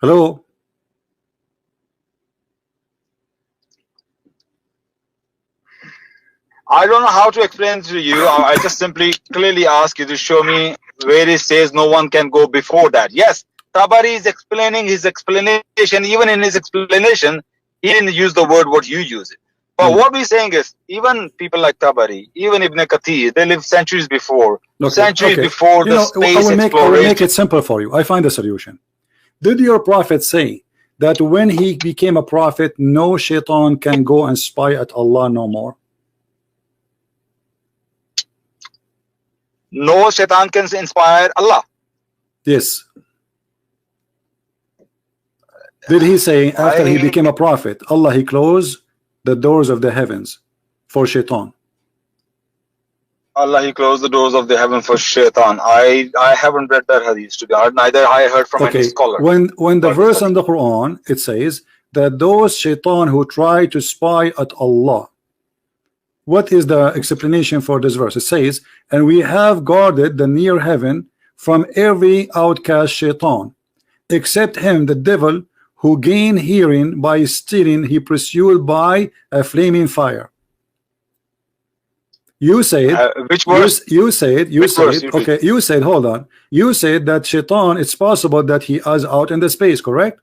Hello. I don't know how to explain to you. I just simply clearly ask you to show me where it says no one can go before that. Yes, Tabari is explaining his explanation. Even in his explanation, he didn't use the word what you use it. But what we're saying is, even people like Tabari, even Ibn Kathir, they lived centuries before. Before the space exploration. I will make it simple for you. I find a solution. Did your prophet say that when he became a prophet, no shaitan can go and spy at Allah no more? No shaitan can inspire Allah. Yes. Did he say after he became a prophet, Allah he closed the doors of the heavens for Shaitan? Allah he closed the doors of the heaven for Shaitan. I haven't read that hadith, to be honest. Neither I heard from any scholar. When the verse in the Quran it says that those Shaitan who try to spy at Allah, what is the explanation for this verse? It says, and we have guarded the near heaven from every outcast Shaitan, except him, the devil, who gained hearing by stealing, he pursued by a flaming fire. You said, which verse? You said, okay, you said, hold on. You said that Shaitan, it's possible that he is out in the space, correct?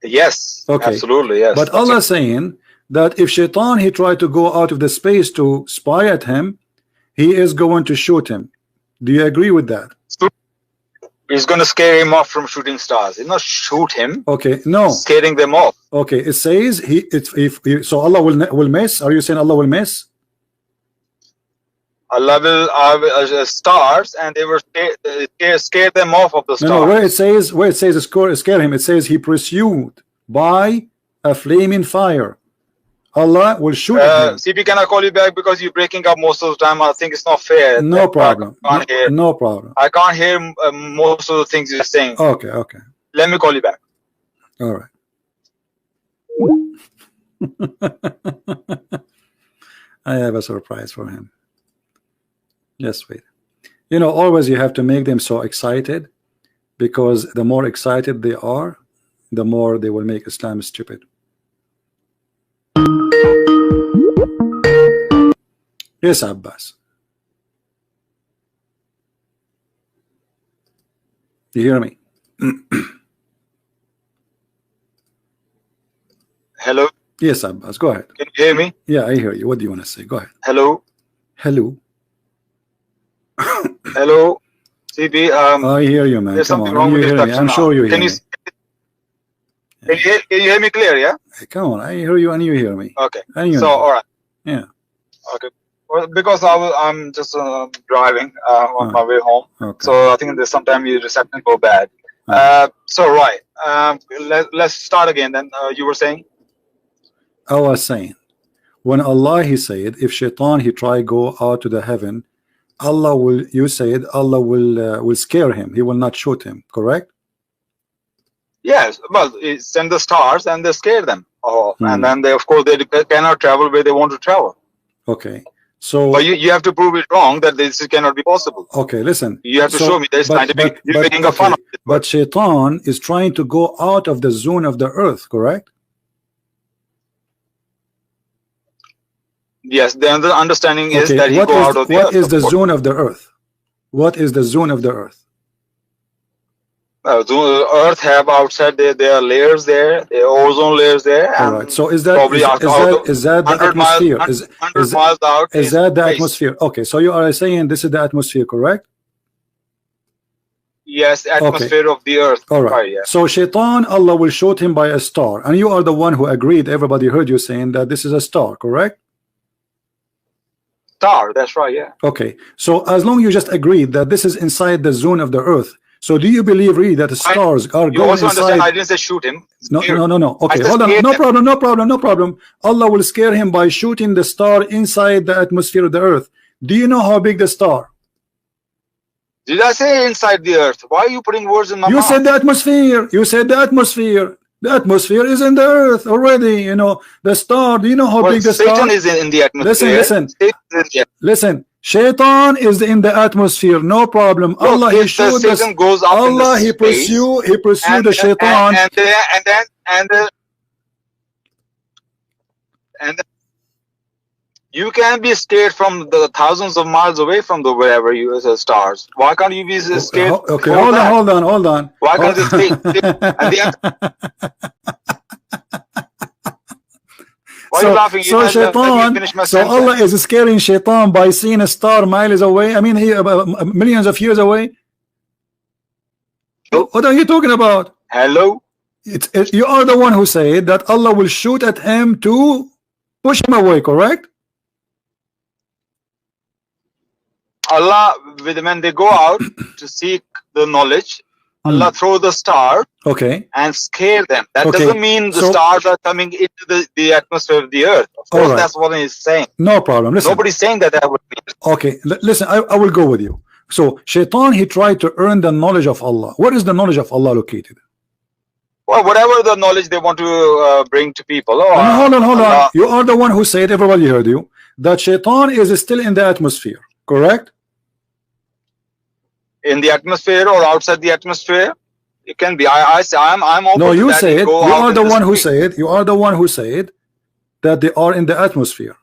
Yes, okay, absolutely, yes. But Allah saying that if Shaitan, he tried to go out of the space to spy at him, he is going to shoot him. Do you agree with that? He's going to scare him off from shooting stars. He's not shoot him. Okay, no. Scaring them off. Okay, it says so Allah will miss. Are you saying Allah will miss? Allah will stars, and they will scare them off of the stars. No, where it says scare him, it says he pursued by a flaming fire. Allah will shoot him. CP, can I call you back because you're breaking up most of the time? I think it's not fair. No problem. No problem. I can't hear most of the things you're saying. Okay, okay. Let me call you back. All right. I have a surprise for him. Just wait. You know, always you have to make them so excited, because the more excited they are, the more they will make Islam stupid. Yes, Abbas. You hear me? Hello? Yes, Abbas, go ahead. Can you hear me? Yeah, I hear you. What do you want to say? Go ahead. Hello? Hello? Hello? CB, I hear you, man. Come on, you hear me. I'm sure you hear me. Can you hear me clear, yeah? Hey, come on, I hear you and you hear me. Okay. So, all right. Yeah. Okay. Well, because I'm just driving on my way home. Okay. So I think there's sometimes your reception go bad. So, right. Let's start again then. You were saying? I was saying, when Allah he said, if Shaitan he try go out to the heaven, Allah will, you said Allah will scare him. He will not shoot him, correct? Yes. Well, send the stars and they scare them. And then they, of course, they cannot travel where they want to travel. Okay. So, but you have to prove it wrong that this cannot be possible. Okay, listen. You have to show me there's scientific. You're making a fun of it. But Shaitan is trying to go out of the zone of the earth, correct? Yes, the understanding is that he go out of the earth. What is the zone of the earth? What is the zone of the earth? The earth have outside there are layers there, there are ozone layers there. All right. So is that the atmosphere? Is that the atmosphere? Okay. So you are saying this is the atmosphere, correct? Yes, atmosphere of the earth. All right. Yeah. So Shaitan, Allah will shoot him by a star, and you are the one who agreed. Everybody heard you saying that this is a star, correct? Star. That's right. Yeah. Okay. So as long as you just agreed that this is inside the zone of the earth. So do you believe really that the stars are going also inside? Understand, I didn't say shoot him. No. Okay, hold on. No problem. Allah will scare him by shooting the star inside the atmosphere of the earth. Do you know how big the star? Did I say inside the earth? Why are you putting words in my mouth? You said the atmosphere. You said the atmosphere. The atmosphere is in the earth already. You know the star. Do you know how big the star? Satan is in the atmosphere. Listen. Shaitan is in the atmosphere, no problem. No, Allah he showed us. Allah he pursue the Shaitan. And you can be scared from the thousands of miles away from the wherever you are stars. Why can't you be scared? Okay, hold on. Why can't you stay? Why are you laughing? So Shaitan, so Allah is scaring Shaitan by seeing a star miles away. I mean, millions of years away. What are you talking about? Hello? You are the one who said that Allah will shoot at him to push him away, correct? Allah, when they go out to seek the knowledge, Allah throw the star and scare them. That doesn't mean the stars are coming into the atmosphere of the earth. Of course, that's what he's saying. No problem. Listen. Nobody's saying that would be. Okay, listen, I will go with you. So Shaitan, he tried to earn the knowledge of Allah. Where is the knowledge of Allah located? Well, whatever the knowledge they want to bring to people. Hold on. You are the one who said, everybody heard you, that Shaitan is still in the atmosphere, correct? In the atmosphere or outside the atmosphere, it can be. I'm open. No, you said you are the one who said. You are the one who said that they are in the atmosphere.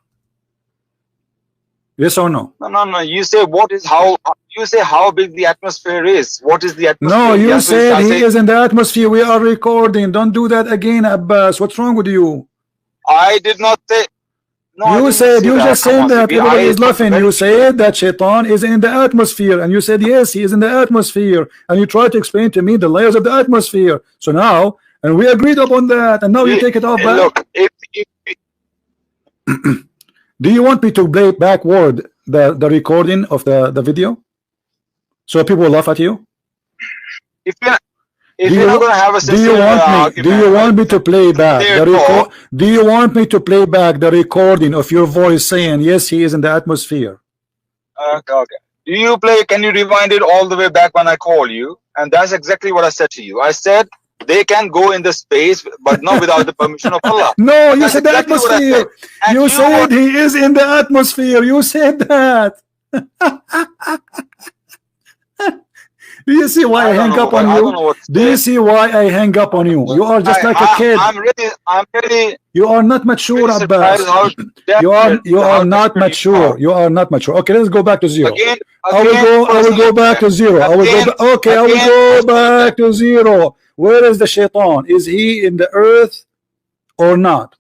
Yes or no? No. You say what is how? You say how big the atmosphere is. What is the atmosphere? No, you said he is in the atmosphere. We are recording. Don't do that again, Abbas. What's wrong with you? I did not say. No, you said, you just said that. Everybody is laughing. You said that Shaitan is in the atmosphere, and you said yes, he is in the atmosphere, and you tried to explain to me the layers of the atmosphere. So now, and we agreed upon that, and now you take it off back. Look, do you want me to play backward the recording of the video, so people will laugh at you? If you're not going to have a do you want me to play back do you want me to play back the recording of your voice saying yes, he is in the atmosphere? Okay. Do you play? Can you rewind it all the way back when I call you? And that's exactly what I said to you. I said they can go in the space, but not without the permission of Allah. No, you said the atmosphere. You said he is in the atmosphere. You said that. Do you see why I hang up on you? Do you see why I hang up on you? You are just like a kid. I'm really. You are not mature, Abbas. You are not mature. You are not mature. Okay, let's go back to zero. I will go back to zero. I will go back to zero. Where is the Shaitan? Is he in the earth or not?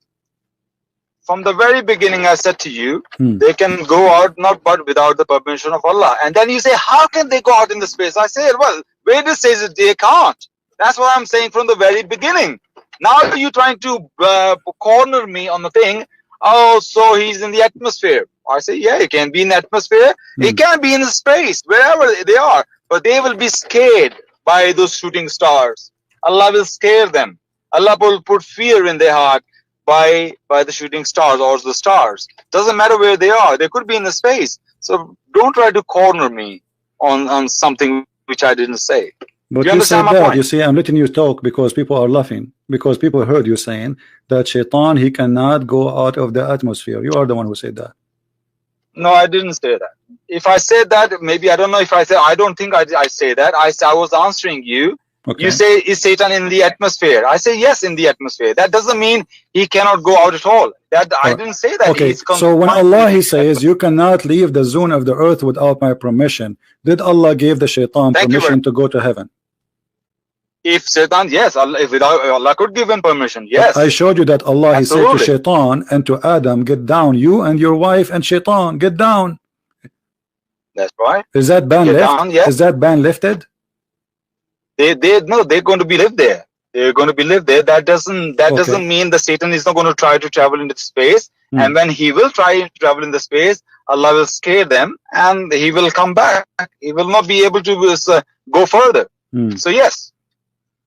From the very beginning, I said to you, they can go out not but without the permission of Allah. And then you say, how can they go out in the space? I say, well, where does it say they can't? That's what I'm saying from the very beginning. Now you're trying to corner me on the thing. Oh, so he's in the atmosphere. I say, yeah, he can be in the atmosphere. He can be in the space, wherever they are. But they will be scared by those shooting stars. Allah will scare them. Allah will put fear in their heart by the shooting stars or the stars. Doesn't matter where they are. They could be in the space. So don't try to corner me on something which I didn't say. But you said that. You see, I'm letting you talk because people are laughing. Because people heard you saying that Shaitan, he cannot go out of the atmosphere. You are the one who said that. No, I didn't say that. If I said that, maybe I don't know if I said. I don't think I say that. I was answering you. Okay. You say, is Satan in the atmosphere? I say yes, in the atmosphere. That doesn't mean he cannot go out at all. I didn't say that. Okay, so when Allah he says you cannot leave the zone of the earth without my permission, did Allah give the Shaitan permission to go to heaven? If Satan, yes, Allah could give him permission. Yes. I showed you that Allah he said to Shaitan and to Adam, get down, you and your wife and Shaitan, get down. That's right. Is that ban lifted? Yes. Is that ban lifted? They're going to be lived there. They're going to be lived there. That doesn't mean the Satan is not going to try to travel into space. And when he will try to travel in the space, Allah will scare them and he will come back. He will not be able to go further. So yes.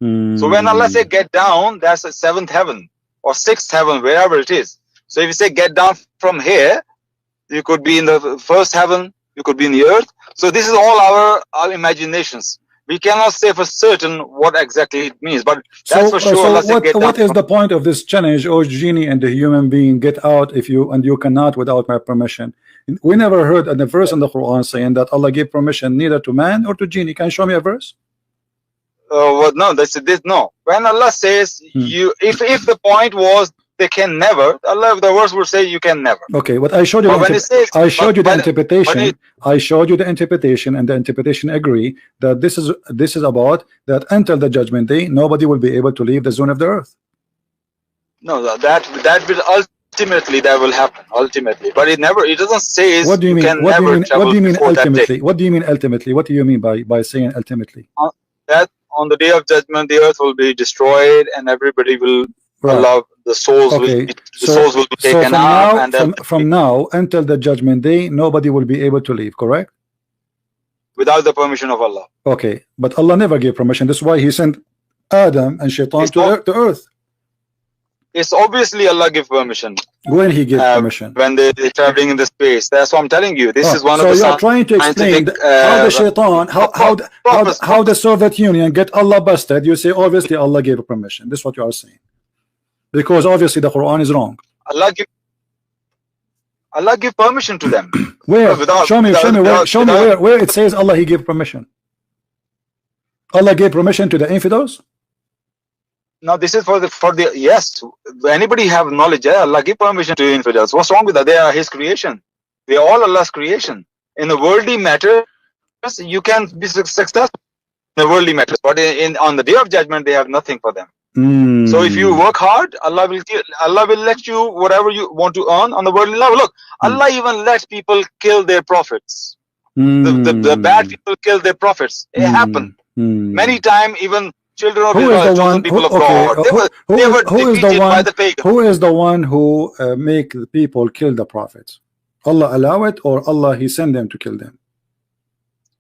So when Allah say get down, that's the 7th heaven or 6th heaven, wherever it is. So if you say get down from here, you could be in the 1st heaven, you could be in the earth. So this is all our imaginations. We cannot say for certain what exactly it means, but that's for sure. So what is the point of this challenge, oh genie and the human being, get out if you cannot without my permission? We never heard a verse in the Quran saying that Allah gave permission neither to man or to genie. Can you show me a verse? Well, no, this no. When Allah says you, if the point was they can never, Allah, the verse will say you can never. Okay, but I showed you. I showed you the interpretation. I showed you the interpretation, and the interpretation agree that this is about that until the judgment day, nobody will be able to leave the zone of the earth. No, that will ultimately that will happen ultimately, but it doesn't say. What do you mean? What do you mean ultimately? What do you mean ultimately? What do you mean by saying ultimately? That on the day of judgment, the earth will be destroyed, and everybody will. Allah, the souls will be taken out. From now until the judgment day, nobody will be able to leave. Correct? without the permission of Allah. Okay, but Allah never gave permission. That's why He sent Adam and Shaitan to earth. It's obviously Allah give permission. When He gave permission? When they're traveling in the space. That's what I'm telling you. This is one of the. So you're trying to explain how the Shaitan, how the Soviet Union get Allah busted. You say obviously Allah gave permission. This is what you are saying. Because obviously the Quran is wrong. Allah give permission to them. Where? Show me where it says Allah He gave permission. Allah gave permission to the infidels. Now this is for the yes. Anybody have knowledge? Allah give permission to infidels. What's wrong with that? They are His creation. They are all Allah's creation. In the worldly matters, you can be successful in the worldly matters, but on the day of judgment, they have nothing for them. So if you work hard, Allah will let you whatever you want to earn on the worldly level. Look, Allah even lets people kill their prophets. The bad people kill their prophets. It happened many times. Even children of Israel, chosen people of God, they were defeated by the pagans. Who is the one who make the people kill the prophets? Allah allow it, or Allah He send them to kill them?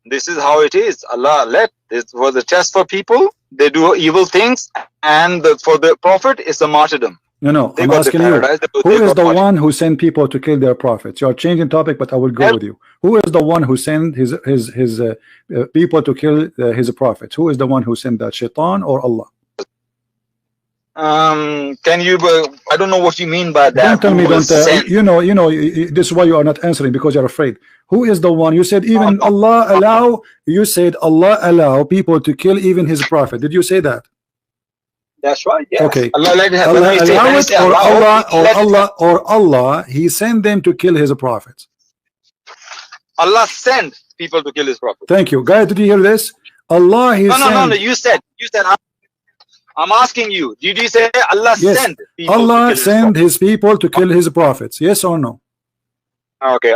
This is how it is. Allah let this was a test for people. They do evil things, and for the prophet it's a martyrdom. No, I'm asking you, who is the one who sent people to kill their prophets? You are changing topic, but I will go with you. Who is the one who sent his people to kill his prophets? Who is the one who sent that, Shaitan or Allah? Can you? I don't know what you mean by that. Don't tell me. Don't. You know. This is why you are not answering, because you're afraid. Who is the one? You said even Allah allow. You said Allah allow people to kill even His prophet. Did you say that? That's right. Yes. Okay. Allah allow it, or Allah He sent them to kill His prophets. Allah sent people to kill His prophet. Thank you, guys. Did you hear this? Allah He sent. No. You said. I'm asking you. Did you say Allah sent people Allah sent His people to kill His prophets? Yes or no? Okay.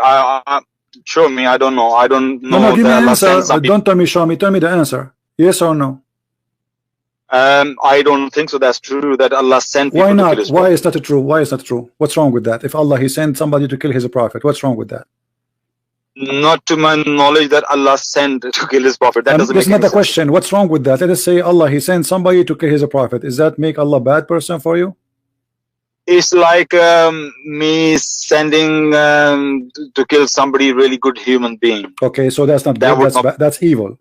Show me. I don't know. I don't know. No, give me an answer. Don't tell me. Show me. Tell me the answer. Yes or no? I don't think so. That's true that Allah sent people. Why not? To kill His Why is that true? Why is that true? What's wrong with that? If Allah He sent somebody to kill His prophet, what's wrong with that? Not to my knowledge that Allah sent to kill His prophet. That doesn't make sense. That's not the sense. question. What's wrong with that? Let us say Allah He sent somebody to kill His prophet. Is that make Allah a bad person for you? It's like me sending to kill somebody really good human being. Okay, so that's not good. That's evil.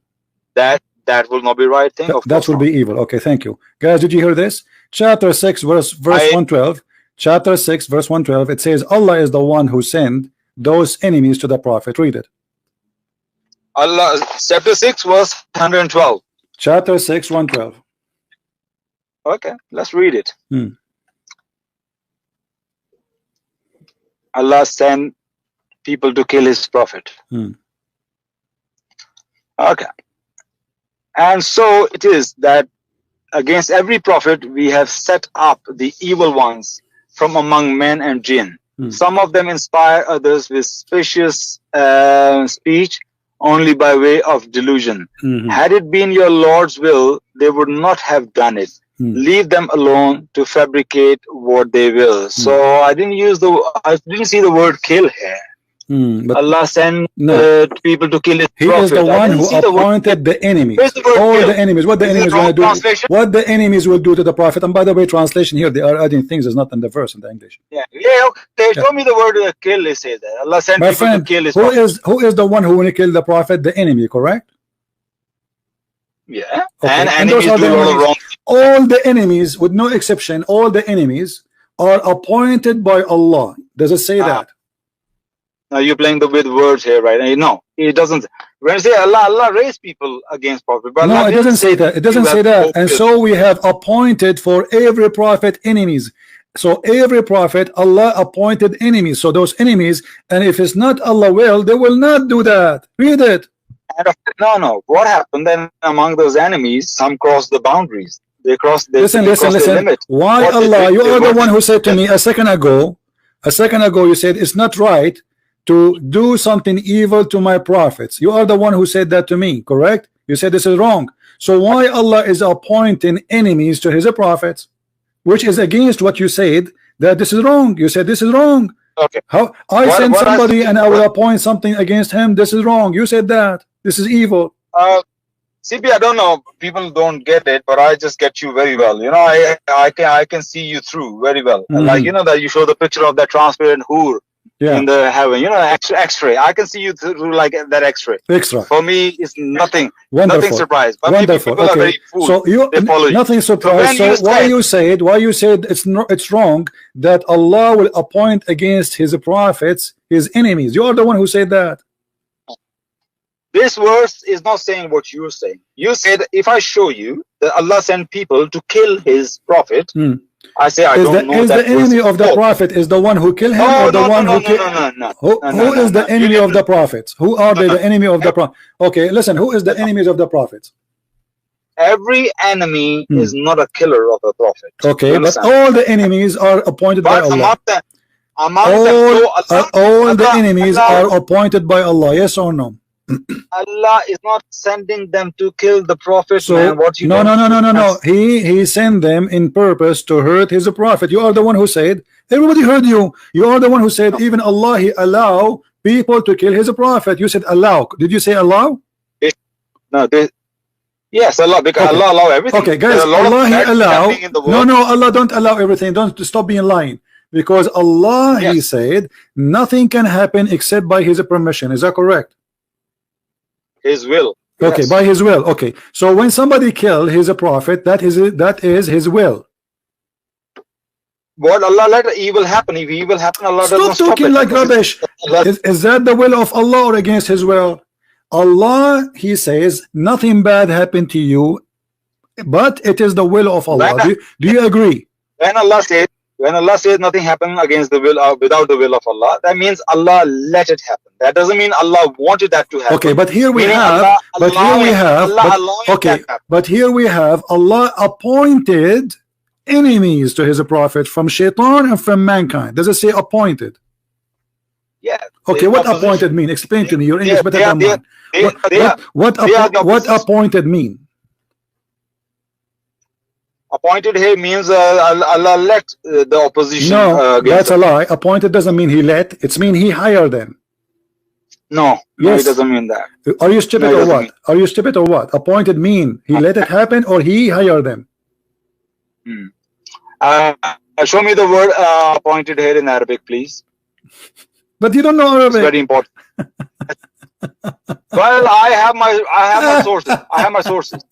That will not be right thing. That will be evil. Okay, thank you, guys. Did you hear this? Chapter 6, verse 112. Chapter 6, verse 112. It says Allah is the one who sent those enemies to the prophet. Read it. Allah, chapter 6, verse 112. Chapter 6, 112. Okay, let's read it. Allah sent people to kill His prophet. Okay. And so it is that against every prophet we have set up the evil ones from among men and jinn. Some of them inspire others with specious speech only by way of delusion. Had it been your Lord's will, they would not have done it. Leave them alone to fabricate what they will. So I didn't see the word kill here. But Allah sent people to kill His prophet. He is the one who appointed the enemies. All the enemies. What the enemies going to do? What the enemies will do to the prophet? And by the way, translation here, they are adding things. It's not in the verse in the English. Okay. Show me the word kill. They say that Allah sent people to kill His prophet. Who is the one who will kill the prophet? The enemy, correct? Yeah. Okay. And enemies do all wrong. All the enemies, with no exception, all the enemies are appointed by Allah. Does it say that? Now you're playing with words here, right? No, it doesn't. When you say Allah raised people against prophet, but no, it doesn't say that. It doesn't say that. And so we have appointed for every prophet enemies. So every prophet, Allah appointed enemies. So those enemies, and if it's not Allah will, they will not do that. Read it. No. What happened then among those enemies? Some crossed the boundaries. They crossed the listen. The limit. Why Allah? You are the one who said to me a second ago. You said it's not right to do something evil to my prophets. You are the one who said that to me, correct? You said this is wrong. So why Allah is appointing enemies to His prophets, which is against what you said, that this is wrong. You said this is wrong. Okay. How I send somebody and I will appoint something against him? This is wrong. You said that. This is evil. CP, I don't know. People don't get it, but I just get you very well. You know, I can see you through very well. Like, you know, that you show the picture of that transparent hoor in the heaven. You know, X-ray. I can see you through like that X-ray. Extra. For me, it's nothing. Wonderful. Nothing surprise. But Wonderful. people are very fooled. So you nothing surprise. So why you said it's wrong that Allah will appoint against His prophets His enemies? You are the one who said that. This verse is not saying what you're saying. You said, if I show you that Allah sent people to kill His prophet, I say, I don't know. Is the enemy of the prophet is the one who killed him, or the one who killed? Who is the enemy of the prophets? Who are they? The enemy of the prophet? Okay, listen. Who is the enemies of the prophets? Every enemy is not a killer of the prophet. Okay, but all the enemies are appointed by Allah. All the enemies are appointed by Allah. Yes or no? Allah is not sending them to kill the prophet. So, man. What you no. He sent them in purpose to hurt His prophet. You are the one who said. Everybody heard you. You are the one who said even Allah He allow people to kill His prophet. You said allow. Did you say allow? No. Yes, Allah, because Allah allow everything. Okay, guys, Allah He allow. No, Allah don't allow everything. Don't stop being lying. Because Allah He said nothing can happen except by His permission. Is that correct? His will. Okay, by His will. Okay, so when somebody killed His prophet, that is His will. What Allah let evil happen? If evil happen, Allah doesn't stop talking like rubbish. Is that the will of Allah or against His will? Allah, He says nothing bad happened to you, but it is the will of Allah. Do you agree? When Allah says nothing happened against the will without the will of Allah, that means Allah let it happen. That doesn't mean Allah wanted that to happen. Okay, but here we have, but here we have Allah appointed enemies to His prophet from Shaitan and from mankind. Does it say appointed? Yeah. Okay, what appointed mean? Explain to me. Your English better than mine. What appointed mean? Appointed here means Allah let the opposition. No, that's a lie. Appointed doesn't mean He let. It's mean He hired them. No, it doesn't mean that. Are you stupid or what? Are you stupid or what? Appointed mean He let it happen or He hired them. Show me the word appointed here in Arabic, please. But you don't know Arabic. It's very important. Well, I have my sources. I have my sources.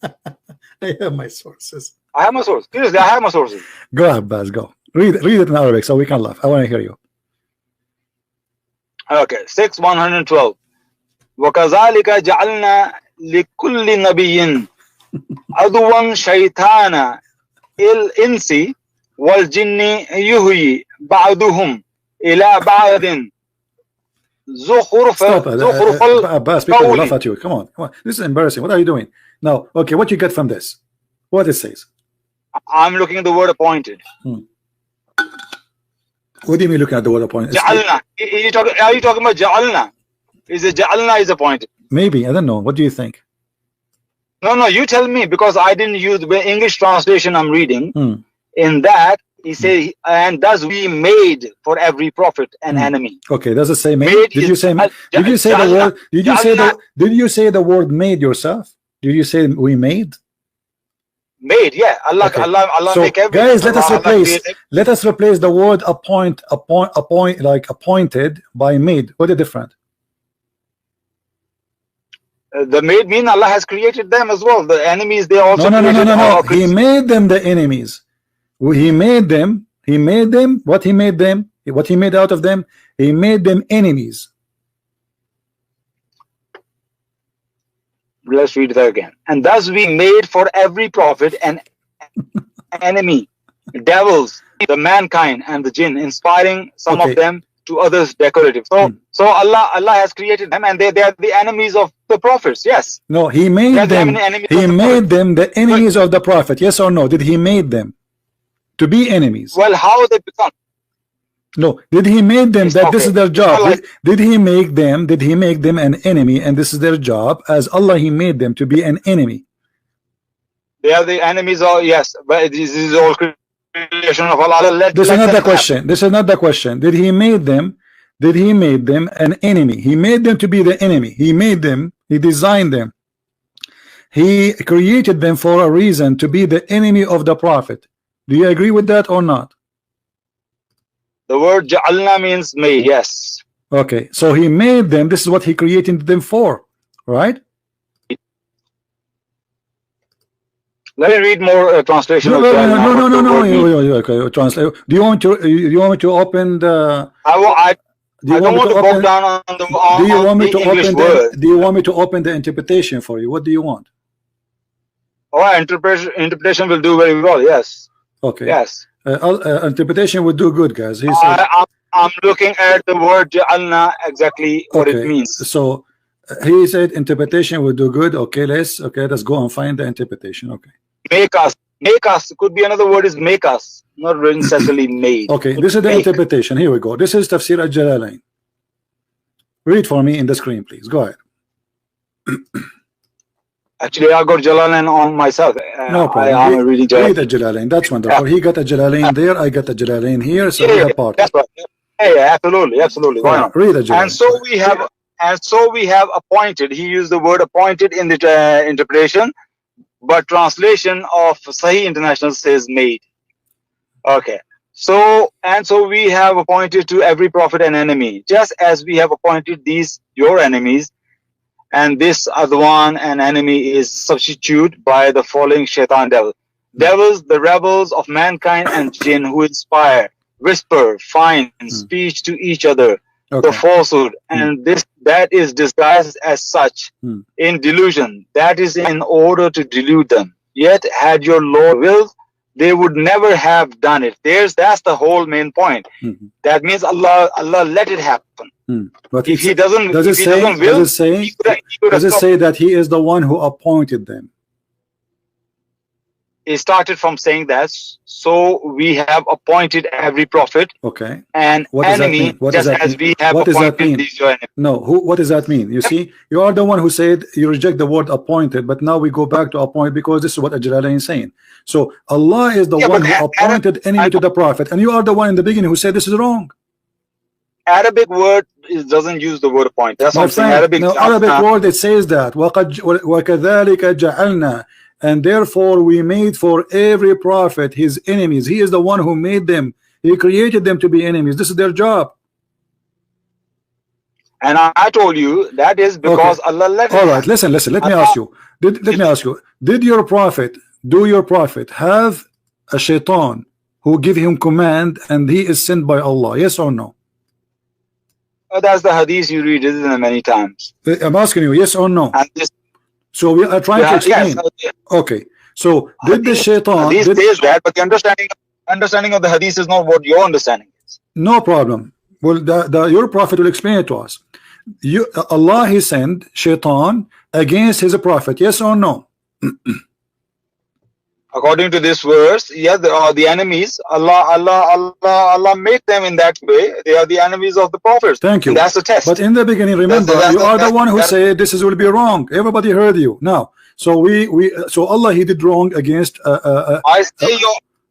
Seriously, I have my sources. Go ahead, Baz, go. Read it in Arabic so we can laugh. I want to hear you. Okay, 6:112. وَكَذَلِكَ جَعَلْنَا لِكُلِّ نَبِيٍّ عَدُوًا شَيْطَانًا الْإِنسِ وَالْجِنِّ يُهْيِي بَعْضُهُمْ إِلَى بَعْضٍ Abbas, people will laugh at you. Come on. This is embarrassing. What are you doing? Now, okay, what you get from this? What it says? I'm looking at the word appointed. What do you mean looking at the word appointed? Ja'alna. Are you talking about Ja'alna? Is it Ja'alna is appointed? Maybe. I don't know. What do you think? No, you tell me, because I didn't use the English translation I'm reading. In that, he said, and thus we made for every prophet an enemy. Okay, does it say made? Did you say the word? Did you say the word made yourself? Did you say we made? Made, yeah. Allah so, make everything. Guys, let us replace the word appoint like appointed by made. What is different? The made mean Allah has created them as well. The enemies, they also no. He made them the enemies. He made them. What He made them? What He made out of them? He made them enemies. Let's read that again. And thus we made for every prophet an enemy, devils, the mankind and the jinn, inspiring some of them to others decorative. So Allah has created them, and they are the enemies of the prophets. Yes. No, He made them. He made them the enemies of the prophet. Yes or no? Did He made them to be enemies? Well, how they become? No, did He make them that this is their job? Did He make them? Did He make them an enemy, and this is their job? As Allah, He made them to be an enemy. They are the enemies. Yes, but this is all creation of Allah. This is not the question. This is not the question. Did He made them? Did He made them an enemy? He made them to be the enemy. He made them He designed them. He created them for a reason, to be the enemy of the prophet. Do you agree with that or not? The word ja'alna means made, yes. Okay, so he made them. This is what he created them for, right? Let me read more translation. No. Okay, translate. Do you want me to open the? I don't want to bog down on the English word. Do you want me to open the interpretation for you? What do you want? Oh, interpretation will do very well. Yes. Okay. Yes. Interpretation would do good, guys. I'm looking at the word ja'alna, exactly what it means. So he said interpretation would do good. Okay, let's go and find the interpretation. Okay. Make us could be another word is make us, not necessarily made. Okay, this is the interpretation. Here we go. This is Tafsir al-Jalalain. Read for me in the screen, please. Go ahead. Actually, I got Jalalain on myself. No problem. I am reading Jalalain. Read the Jalalain. That's wonderful. Yeah. He got a Jalalain there. I got a Jalalain here. So we have part. That's right. Yeah, absolutely. Why not? Read the Jalalain. And so we have appointed. He used the word appointed in the interpretation, but translation of Sahih International says made. Okay. So we have appointed to every prophet an enemy, just as we have appointed these your enemies. And this other one, an enemy, is substituted by the following shaitan devil. Devils, the rebels of mankind and jinn, who inspire, whisper, fine speech to each other, the falsehood, and that is disguised as such in delusion. That is in order to delude them. Yet had your Lord willed, they would never have done it. That's the whole main point. That means Allah let it happen. But if he doesn't, does it say that he is the one who appointed them? It started from saying that. So we have appointed every prophet. Okay. And enemy, just as we have appointed these your enemies. No. What does that mean? You see, you are the one who said you reject the word appointed, but now we go back to appoint because this is what Jalalain is saying. So Allah is the one who appointed enemy to the prophet, and you are the one in the beginning who said this is wrong. Arabic word doesn't use the word appoint. That's what I'm saying. Arabic word, it says that وَكَذَلِكَ جَعَلْنَا, and therefore we made for every prophet his enemies. He is the one who made them. He created them to be enemies. This is their job. And I told you that is because Allah let it. All right, listen. Let me ask you. Did your prophet have a shaitan who give him command and he is sent by Allah? Yes or no? That's the hadith you read, isn't it, many times? I'm asking you, yes or no? So we are trying to explain. Yes. Okay. So did the shaitan? Hadith says that, but the understanding of the hadith is not what your understanding is. No problem. Well, your prophet will explain it to us. Allah, he sent shaitan against his prophet. Yes or no? According to this verse, yeah, they are the enemies. Allah made them in that way. They are the enemies of the prophets. Thank you. And that's the test. But in the beginning, remember, you are the one who said this will be wrong. Everybody heard you. Now, so so Allah, he did wrong against. I say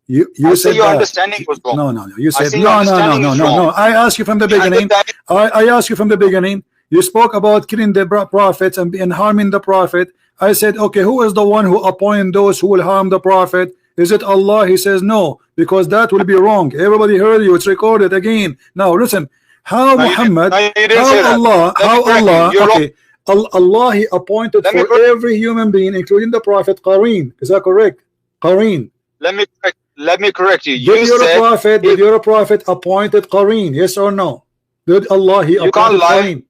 you said your understanding was wrong. No. You said no. I asked you from the beginning. I asked you from the beginning. You spoke about killing the prophets and harming the prophet. I said, okay, who is the one who appointed those who will harm the prophet? Is it Allah? He says no, because that will be wrong. Everybody heard you. It's recorded again. Now listen, how Muhammad, Allah, he appointed for every human being, including the prophet, Qareen. Is that correct? Qareen. Let me correct you. Did your prophet appointed Qareen? Yes or no? Did Allah appointed Qareen?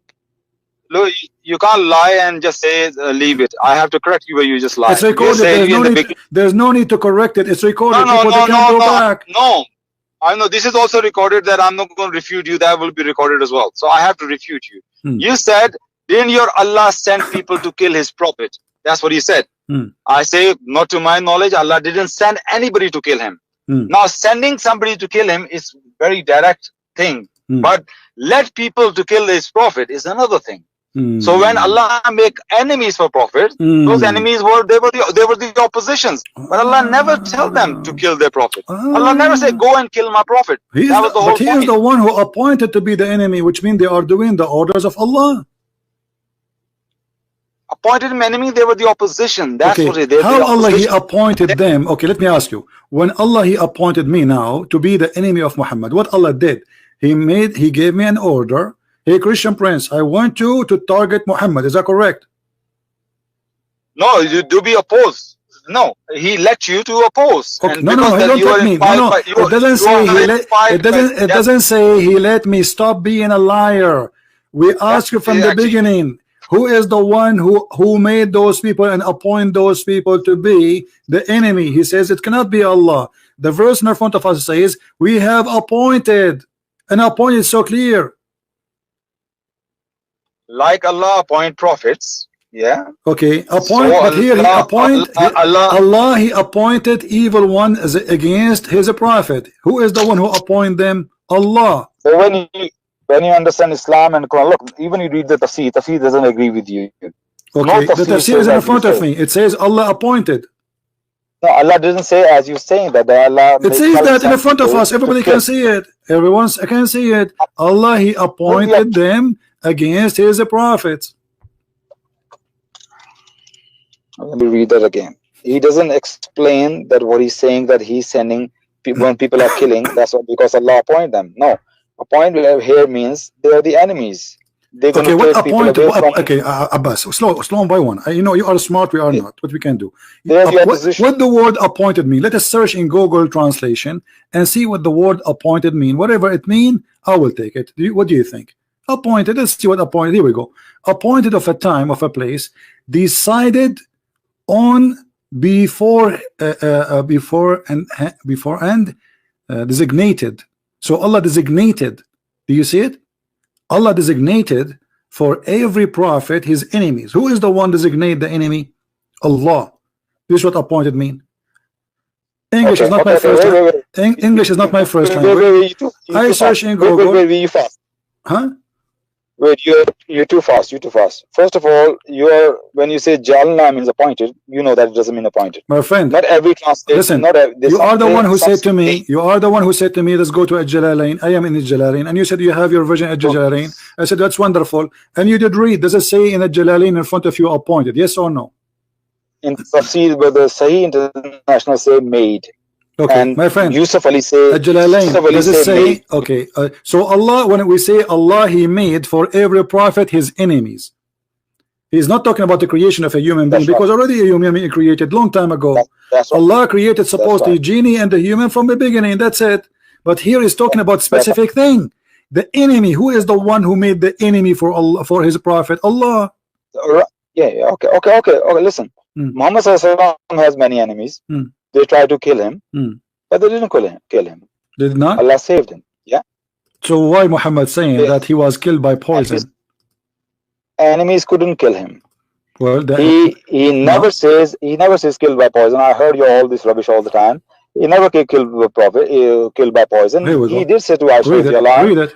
Look, you can't lie and just say leave it. I have to correct you where you just lie. It's recorded. There's no need to correct it. It's recorded. No. I know this is also recorded. That I'm not going to refute you. That will be recorded as well. So I have to refute you. You said, didn't your Allah send people to kill his prophet? That's what he said. I say, not to my knowledge, Allah didn't send anybody to kill him. Now, sending somebody to kill him is very direct thing. But let people to kill his prophet is another thing. So when Allah make enemies for prophet, those enemies were the oppositions. But Allah never tell them to kill their prophet. Allah never say go and kill my prophet. That was the whole point. He is the one who appointed to be the enemy, which means they are doing the orders of Allah. appointed him enemy. They were the opposition. That's okay. what it is. How Allah He appointed them? Okay, let me ask you. When Allah He appointed me now to be the enemy of Muhammad, what Allah did? He gave me an order. Hey, Christian Prince, I want you to target Muhammad. Is that correct? No, you do be opposed. No, He let you to oppose. Okay. And no, he don't let me. No, it doesn't say he let. It doesn't say he let me. Stop being a liar. We ask you from the beginning. Who is the one who made those people and appoint those people to be the enemy? He says it cannot be Allah. The verse in front of us says we have appointed, and appointed is so clear. Like Allah appoint prophets. Yeah. Okay. Appoint, so but here He appoint Allah He appointed evil one against His prophet. Who is the one who appoint them? Allah. So when you understand Islam and Quran, look, even you read the tafsir doesn't agree with you. Okay. The tafsir is in front of me. It says Allah appointed. No, Allah doesn't say as you're saying that. Allah. It says that in front of us. Everybody can see it. Everyone can see it. Allah He appointed them against His prophets. Let me read that again. He doesn't explain that what he's saying that he's sending people when people are killing. That's what because Allah appoint them. No, appoint here means they are the enemies. They're okay, what appoint? Okay, Abbas, slow by one. You know you are smart. We are not. What we can do? What the word appointed mean? Let us search in Google translation and see what the word appointed mean. Whatever it mean, I will take it. What do you think? Appointed. Let's see what appointed. Here we go. Appointed of a time of a place decided on before and designated. So Allah designated. Do you see it? Allah designated for every prophet his enemies. Who is the one designate the enemy? Allah. This is what appointed mean. English is not my first language. English is not my first language. I search in Google. Huh? Wait, you're too fast. You're too fast. First of all, when you say Jalna means appointed, you know that it doesn't mean appointed. My friend, not every translation. Listen, you are the one who said to me. You are the one who said to me, "Let's go to Al-Jalalain." I am in Al-Jalalain, and you said you have your version at Al-Jalalain. I said that's wonderful, and you did read. Does it say in Al-Jalalain in front of you appointed? Yes or no? In Tafsir, but the Sahih International say made. Okay, and my friend, Yusuf Ali say, does it say, okay, so Allah, when we say Allah, He made for every prophet his enemies. He's not talking about the creation of a human being, because already a human being created long time ago. Allah created supposedly genie and the human from the beginning. That's it. But here He's talking about specific thing. The enemy. Who is the one who made the enemy for Allah, for His prophet? Allah. Yeah. Okay. Listen, Muhammad has many enemies. They tried to kill him, but they didn't kill him. Did not? Allah saved him. Yeah. So why Muhammad saying that he was killed by poison? Enemies couldn't kill him. Well, he never says killed by poison. I heard you all this rubbish all the time. He never killed by prophet. Killed by poison. He did say to Aisha,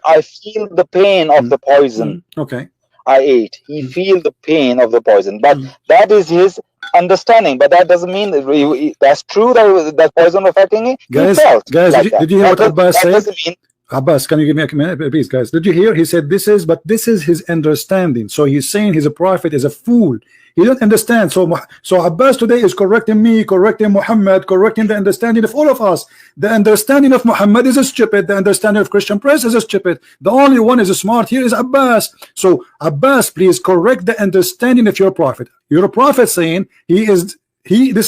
I feel the pain of the poison. Okay. I ate. He feel the pain of the poison, but that is his understanding. But that doesn't mean that's true that poison affecting him. Guys, did you hear what Abbas said? Abbas, can you give me a minute, please, guys? Did you hear? He said this is his understanding. So he's saying he's a prophet is a fool. He don't understand. So Abbas today is correcting me, correcting Muhammad, correcting the understanding of all of us. The understanding of Muhammad is stupid. The understanding of Christian Prince is stupid. The only one is smart here is Abbas. So Abbas, please correct the understanding of your prophet. Your prophet saying this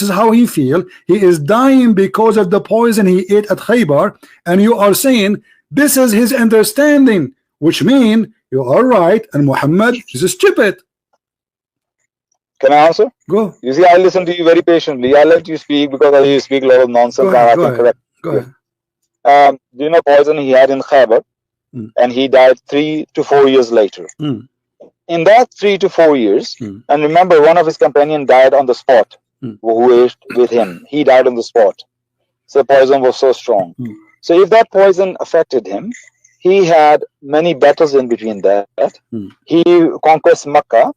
is how he feel. He is dying because of the poison he ate at Khaybar, and you are saying this is his understanding, which means you are right and Muhammad is stupid. Can I answer? Go. You see, I listen to you very patiently. I let you speak because you speak a lot of nonsense. Go ahead. Do you know poison he had in Khaybar? And he died 3 to 4 years later. In that 3 to 4 years, and remember, one of his companions died on the spot, who ate with him. He died on the spot. So poison was so strong. So if that poison affected him, he had many battles in between that. He conquered Makkah.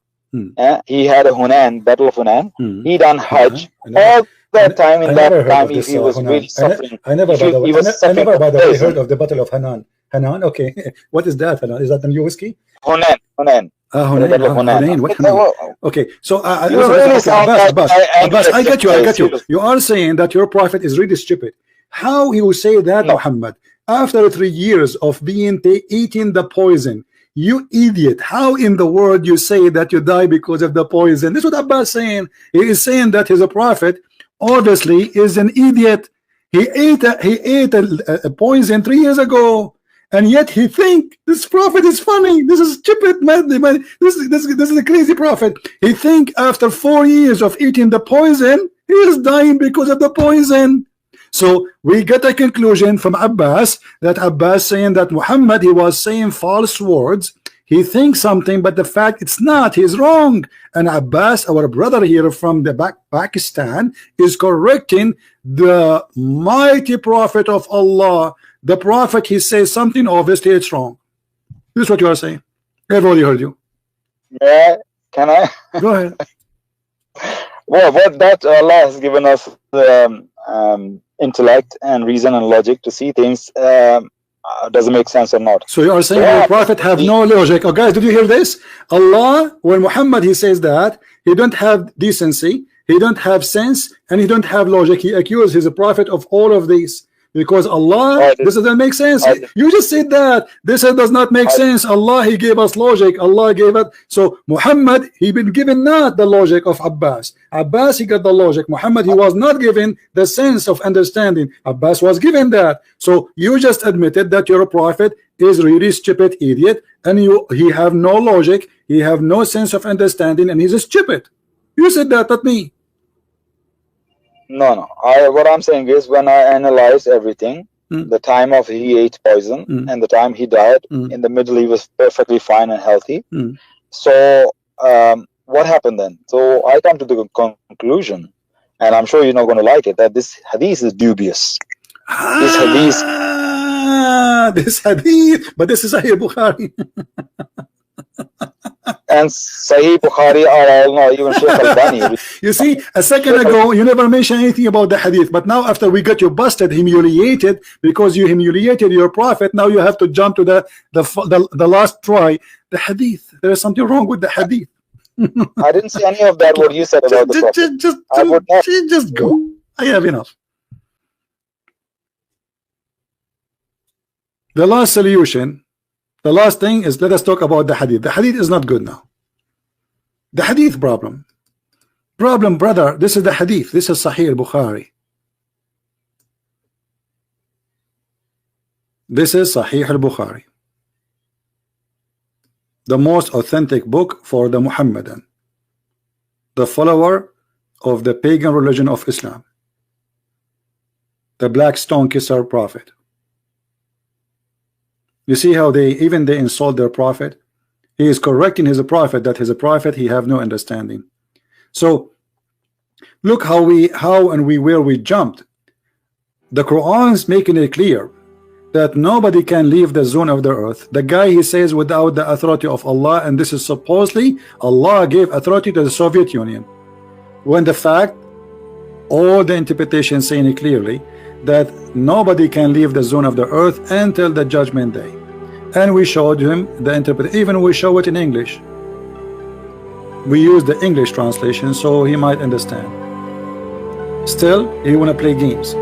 He had a Hunan, Battle of Hunan. He done Hajj. All that time, he was really suffering. I never, by the way, heard of the Battle of Hanan. Hanan, okay. What is that, Hanan? Is that the new whiskey? Hunain. Hunain. Hunain. What Hanan? Okay, so Abbas, I get you. You are saying that your prophet is really stupid. How he will say that, Muhammad, after 3 years of being eating the poison? You idiot. How in the world you say that you die because of the poison? This is what Abbas is saying. He is saying that he's a prophet, obviously is an idiot. He ate a poison 3 years ago, and yet he think this prophet is funny. This is stupid, man. This is a crazy prophet. He think after 4 years of eating the poison, he is dying because of the poison. So we get a conclusion from Abbas that Abbas saying that Muhammad, he was saying false words. He thinks something, but the fact it's not. He's wrong. And Abbas, our brother here from the Pakistan, is correcting the mighty prophet of Allah. The prophet, he says something, obviously it's wrong. This is what you are saying. I've already heard you. Yeah, can I? Go ahead. Well, what that Allah has given us the intellect and reason and logic to see things doesn't make sense or not. So you are saying the prophet have no logic. Oh guys, did you hear this? Allah, when Muhammad he says that he don't have decency, he don't have sense, and he don't have logic. He accuses his prophet of all of these because Allah, this doesn't make sense. You just said that this does not make sense. Allah, he gave us logic. Allah gave it. So Muhammad, he been given not the logic of Abbas. Abbas, he got the logic. Muhammad, he was not given the sense of understanding. Abbas was given that. So you just admitted that your prophet is really stupid idiot, and he have no logic, he have no sense of understanding, and he's a stupid. You said that, not me. No. What I'm saying is, when I analyze everything, the time of he ate poison and the time he died, in the middle he was perfectly fine and healthy. So what happened then? So I come to the conclusion, and I'm sure you're not going to like it, that this hadith is dubious. This hadith, but this is Sahih Bukhari. And Sahih Bukhari are all not even Sheikh Albani. You see, a second ago you never mentioned anything about the hadith, but now after we got you busted, humiliated because you humiliated your prophet, now you have to jump to the last try. The hadith, there is something wrong with the hadith. I didn't see any of that what you said about the prophet. Just go. I have enough. The last solution, the last thing is, let us talk about the hadith. The hadith is not good now. The hadith problem, brother, this is the hadith. This is Sahih Bukhari. This is Sahih al-Bukhari, the most authentic book for the Muhammadan, the follower of the pagan religion of Islam, the black stone kisser prophet. You see how they insult their prophet? He is correcting his prophet that his prophet he have no understanding. So look how where we jumped. The Quran is making it clear that nobody can leave the zone of the earth. The guy, he says, without the authority of Allah, and this is supposedly Allah gave authority to the Soviet Union, when the fact all the interpretations saying it clearly that nobody can leave the zone of the earth until the judgment day. And we showed him the interpretation. Even we show it in English. We use the English translation so he might understand. Still he want to play games.